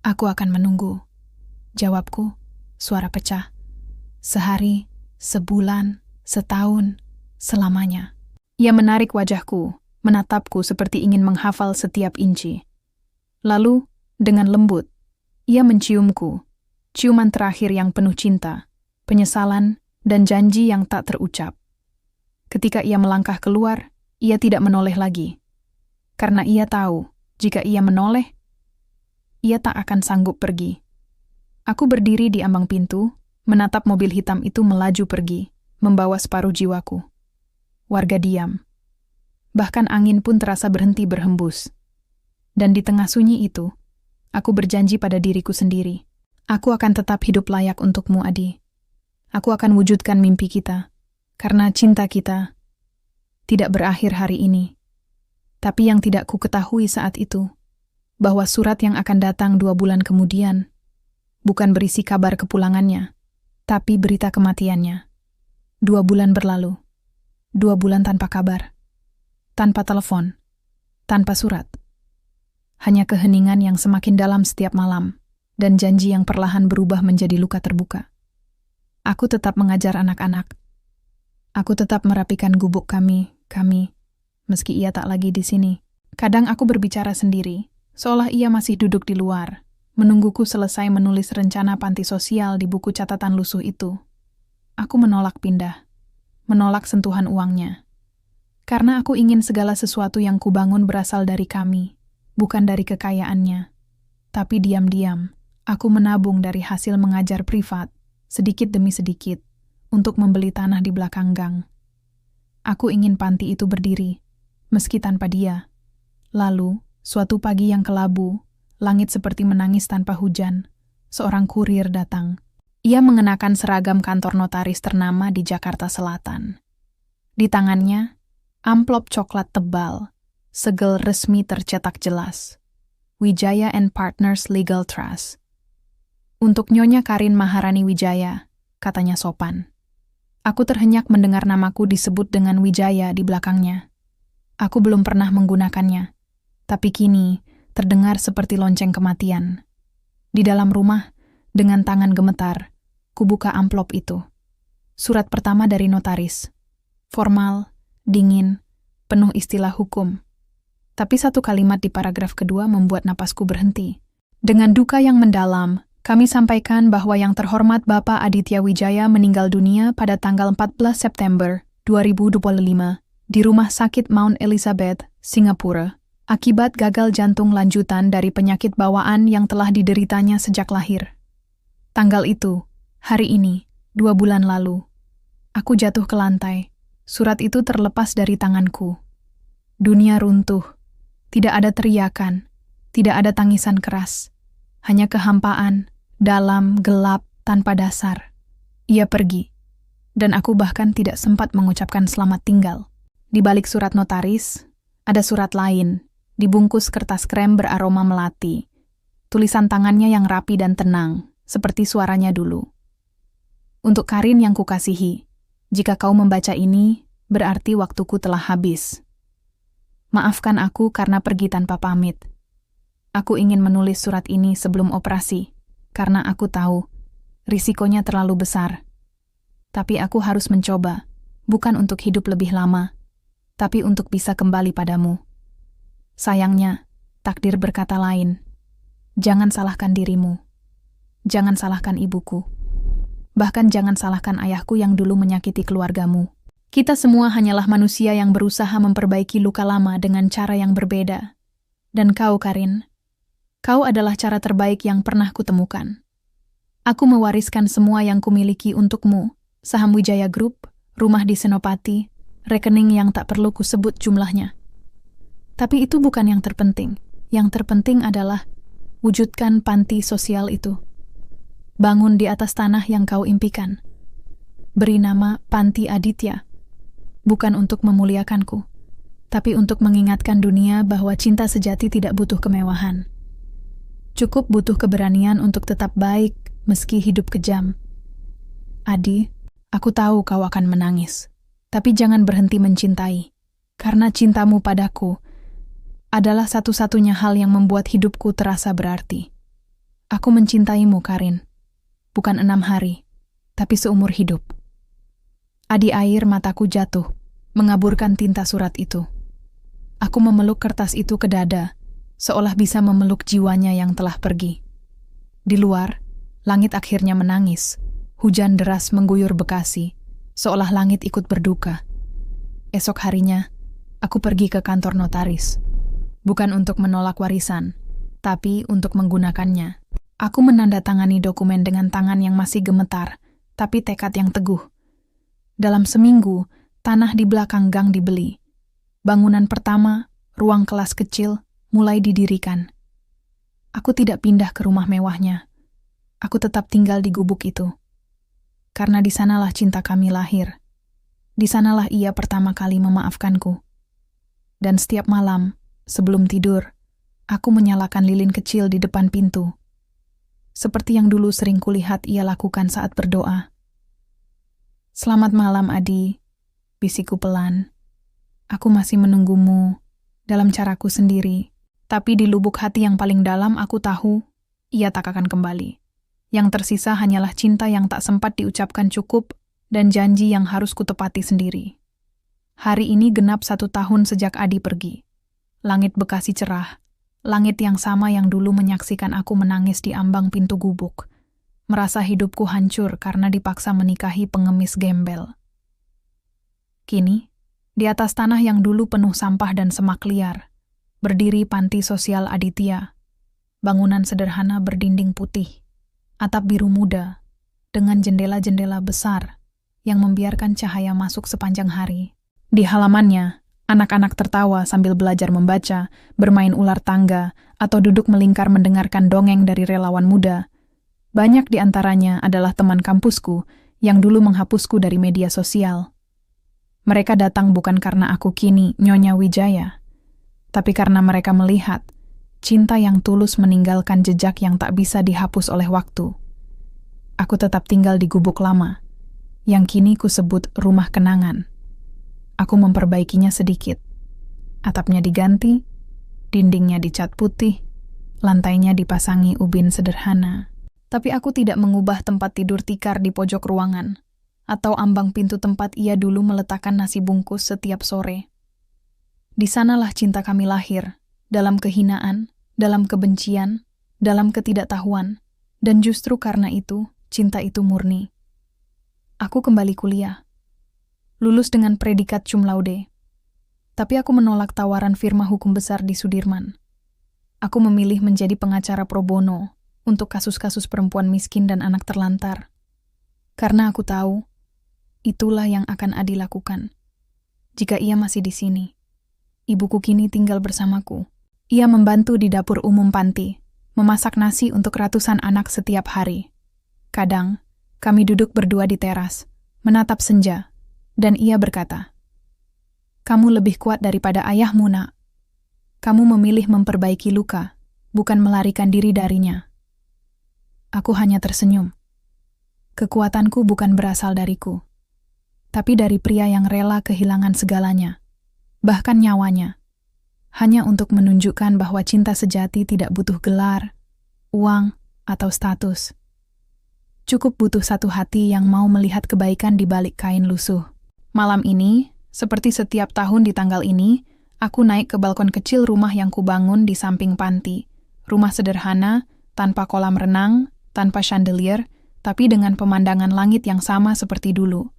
Aku akan menunggu. Jawabku, suara pecah. Sehari, sebulan, setahun, selamanya. Ia menarik wajahku, menatapku seperti ingin menghafal setiap inci. Lalu, dengan lembut, ia menciumku, ciuman terakhir yang penuh cinta, penyesalan, dan janji yang tak terucap. Ketika ia melangkah keluar, ia tidak menoleh lagi. Karena ia tahu, jika ia menoleh, ia tak akan sanggup pergi. Aku berdiri di ambang pintu, menatap mobil hitam itu melaju pergi, membawa separuh jiwaku. Warga diam. Bahkan angin pun terasa berhenti berhembus. Dan di tengah sunyi itu, aku berjanji pada diriku sendiri. Aku akan tetap hidup layak untukmu, Adi. Aku akan wujudkan mimpi kita. Karena cinta kita tidak berakhir hari ini. Tapi yang tidak ku ketahui saat itu, bahwa surat yang akan datang 2 bulan kemudian, bukan berisi kabar kepulangannya, tapi berita kematiannya. 2 bulan berlalu. 2 bulan tanpa kabar. Tanpa telepon. Tanpa surat. Hanya keheningan yang semakin dalam setiap malam, dan janji yang perlahan berubah menjadi luka terbuka. Aku tetap mengajar anak-anak. Aku tetap merapikan gubuk kami, meski ia tak lagi di sini. Kadang aku berbicara sendiri, seolah ia masih duduk di luar, menungguku selesai menulis rencana panti sosial di buku catatan lusuh itu. Aku menolak pindah, menolak sentuhan uangnya. Karena aku ingin segala sesuatu yang kubangun berasal dari kami, bukan dari kekayaannya. Tapi diam-diam, aku menabung dari hasil mengajar privat, sedikit demi sedikit, untuk membeli tanah di belakang gang. Aku ingin panti itu berdiri, meski tanpa dia. Lalu, suatu pagi yang kelabu, langit seperti menangis tanpa hujan, seorang kurir datang. Ia mengenakan seragam kantor notaris ternama di Jakarta Selatan. Di tangannya, amplop coklat tebal, segel resmi tercetak jelas. Wijaya and Partners Legal Trust. Untuk Nyonya Karin Maharani Wijaya, katanya sopan. Aku terhenyak mendengar namaku disebut dengan Wijaya di belakangnya. Aku belum pernah menggunakannya, tapi kini terdengar seperti lonceng kematian. Di dalam rumah, dengan tangan gemetar, kubuka amplop itu. Surat pertama dari notaris. Formal, dingin, penuh istilah hukum. Tapi satu kalimat di paragraf kedua membuat napasku berhenti. Dengan duka yang mendalam, kami sampaikan bahwa yang terhormat Bapak Aditya Wijaya meninggal dunia pada tanggal 14 September 2025 di Rumah Sakit Mount Elizabeth, Singapura, akibat gagal jantung lanjutan dari penyakit bawaan yang telah dideritanya sejak lahir. Tanggal itu, hari ini, 2 bulan lalu, aku jatuh ke lantai. Surat itu terlepas dari tanganku. Dunia runtuh. Tidak ada teriakan, tidak ada tangisan keras. Hanya kehampaan, dalam, gelap, tanpa dasar. Ia pergi, dan aku bahkan tidak sempat mengucapkan selamat tinggal. Di balik surat notaris, ada surat lain, dibungkus kertas krem beraroma melati. Tulisan tangannya yang rapi dan tenang, seperti suaranya dulu. Untuk Karin yang kukasihi, jika kau membaca ini, berarti waktuku telah habis. Maafkan aku karena pergi tanpa pamit. Aku ingin menulis surat ini sebelum operasi, karena aku tahu risikonya terlalu besar. Tapi aku harus mencoba, bukan untuk hidup lebih lama, tapi untuk bisa kembali padamu. Sayangnya, takdir berkata lain. Jangan salahkan dirimu. Jangan salahkan ibuku. Bahkan jangan salahkan ayahku yang dulu menyakiti keluargamu. Kita semua hanyalah manusia yang berusaha memperbaiki luka lama dengan cara yang berbeda. Dan kau, Karin, kau adalah cara terbaik yang pernah kutemukan. Aku mewariskan semua yang kumiliki untukmu, saham Wijaya Group, rumah di Senopati, rekening yang tak perlu kusebut jumlahnya. Tapi itu bukan yang terpenting. Yang terpenting adalah wujudkan panti sosial itu. Bangun di atas tanah yang kau impikan. Beri nama Panti Aditya. Bukan untuk memuliakanku, tapi untuk mengingatkan dunia bahwa cinta sejati tidak butuh kemewahan. Cukup butuh keberanian untuk tetap baik meski hidup kejam. Adi, aku tahu kau akan menangis, tapi jangan berhenti mencintai, karena cintamu padaku adalah satu-satunya hal yang membuat hidupku terasa berarti. Aku mencintaimu, Karin, bukan 6 hari, tapi seumur hidup. Adi, air mataku jatuh, mengaburkan tinta surat itu. Aku memeluk kertas itu ke dada, seolah bisa memeluk jiwanya yang telah pergi. Di luar, langit akhirnya menangis. Hujan deras mengguyur Bekasi, seolah langit ikut berduka. Esok harinya, aku pergi ke kantor notaris. Bukan untuk menolak warisan, tapi untuk menggunakannya. Aku menandatangani dokumen dengan tangan yang masih gemetar, tapi tekad yang teguh. Dalam seminggu, tanah di belakang gang dibeli. Bangunan pertama, ruang kelas kecil, mulai didirikan. Aku tidak pindah ke rumah mewahnya. Aku tetap tinggal di gubuk itu. Karena di sanalah cinta kami lahir. Di sanalah ia pertama kali memaafkanku. Dan setiap malam, sebelum tidur, aku menyalakan lilin kecil di depan pintu. Seperti yang dulu sering kulihat ia lakukan saat berdoa. Selamat malam, Adi, bisikku pelan. Aku masih menunggumu dalam caraku sendiri, tapi di lubuk hati yang paling dalam aku tahu ia tak akan kembali. Yang tersisa hanyalah cinta yang tak sempat diucapkan cukup dan janji yang harus kutepati sendiri. Hari ini genap 1 tahun sejak Adi pergi. Langit Bekasi cerah, langit yang sama yang dulu menyaksikan aku menangis di ambang pintu gubuk. Merasa hidupku hancur karena dipaksa menikahi pengemis gembel. Kini, di atas tanah yang dulu penuh sampah dan semak liar, berdiri Panti Sosial Aditya. Bangunan sederhana berdinding putih, atap biru muda, dengan jendela-jendela besar yang membiarkan cahaya masuk sepanjang hari. Di halamannya, anak-anak tertawa sambil belajar membaca, bermain ular tangga, atau duduk melingkar mendengarkan dongeng dari relawan muda. Banyak di antaranya adalah teman kampusku yang dulu menghapusku dari media sosial. Mereka datang bukan karena aku kini Nyonya Wijaya, tapi karena mereka melihat cinta yang tulus meninggalkan jejak yang tak bisa dihapus oleh waktu. Aku tetap tinggal di gubuk lama, yang kini kusebut rumah kenangan. Aku memperbaikinya sedikit. Atapnya diganti, dindingnya dicat putih, lantainya dipasangi ubin sederhana. Tapi aku tidak mengubah tempat tidur tikar di pojok ruangan, atau ambang pintu tempat ia dulu meletakkan nasi bungkus setiap sore. Di sanalah cinta kami lahir, dalam kehinaan, dalam kebencian, dalam ketidaktahuan, dan justru karena itu, cinta itu murni. Aku kembali kuliah, lulus dengan predikat cum laude, tapi aku menolak tawaran firma hukum besar di Sudirman. Aku memilih menjadi pengacara pro bono, untuk kasus-kasus perempuan miskin dan anak terlantar. Karena aku tahu, itulah yang akan Adi lakukan. Jika ia masih di sini, ibuku kini tinggal bersamaku. Ia membantu di dapur umum panti, memasak nasi untuk ratusan anak setiap hari. Kadang, Kami duduk berdua di teras, menatap senja, dan ia berkata, "Kamu lebih kuat daripada ayahmu, Nak. Kamu memilih memperbaiki luka, bukan melarikan diri darinya." Aku hanya tersenyum. Kekuatanku bukan berasal dariku, tapi dari pria yang rela kehilangan segalanya, bahkan nyawanya, hanya untuk menunjukkan bahwa cinta sejati tidak butuh gelar, uang, atau status. Cukup butuh satu hati yang mau melihat kebaikan di balik kain lusuh. Malam ini, seperti setiap tahun di tanggal ini, aku naik ke balkon kecil rumah yang kubangun di samping panti. Rumah sederhana, tanpa kolam renang, tanpa chandelier, tapi dengan pemandangan langit yang sama seperti dulu.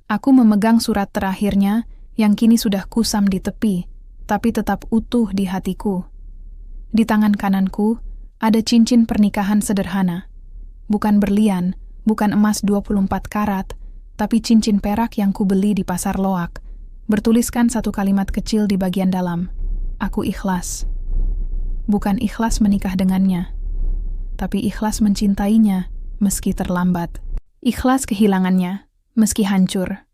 Aku memegang surat terakhirnya yang kini sudah kusam di tepi, tapi tetap utuh di hatiku. Di tangan kananku, ada cincin pernikahan sederhana. Bukan berlian, bukan emas 24 karat, tapi cincin perak yang kubeli di pasar loak. Bertuliskan satu kalimat kecil di bagian dalam. Aku ikhlas. Bukan ikhlas menikah dengannya, tapi ikhlas mencintainya meski terlambat. Ikhlas kehilangannya, meski hancur.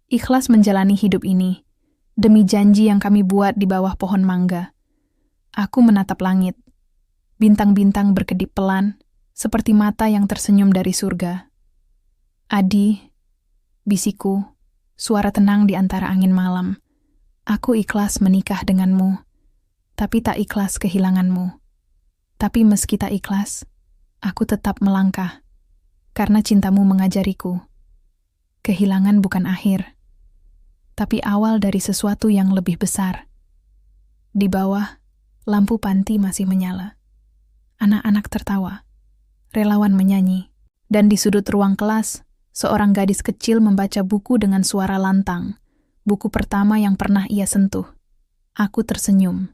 Ikhlas menjalani hidup ini, demi janji yang kami buat di bawah pohon mangga. Aku menatap langit. Bintang-bintang berkedip pelan, seperti mata yang tersenyum dari surga. Adi, bisiku, suara tenang di antara angin malam. Aku ikhlas menikah denganmu, tapi tak ikhlas kehilanganmu. Tapi meski tak ikhlas, aku tetap melangkah, karena cintamu mengajariku. Kehilangan bukan akhir, tapi awal dari sesuatu yang lebih besar. Di bawah, lampu panti masih menyala. Anak-anak tertawa. Relawan menyanyi, dan di sudut ruang kelas, seorang gadis kecil membaca buku dengan suara lantang, buku pertama yang pernah ia sentuh. Aku tersenyum,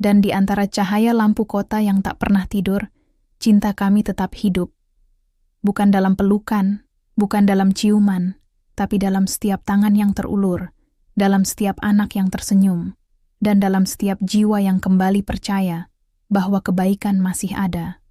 dan di antara cahaya lampu kota yang tak pernah tidur, cinta kami tetap hidup. Bukan dalam pelukan, bukan dalam ciuman, tapi dalam setiap tangan yang terulur, dalam setiap anak yang tersenyum, dan dalam setiap jiwa yang kembali percaya bahwa kebaikan masih ada.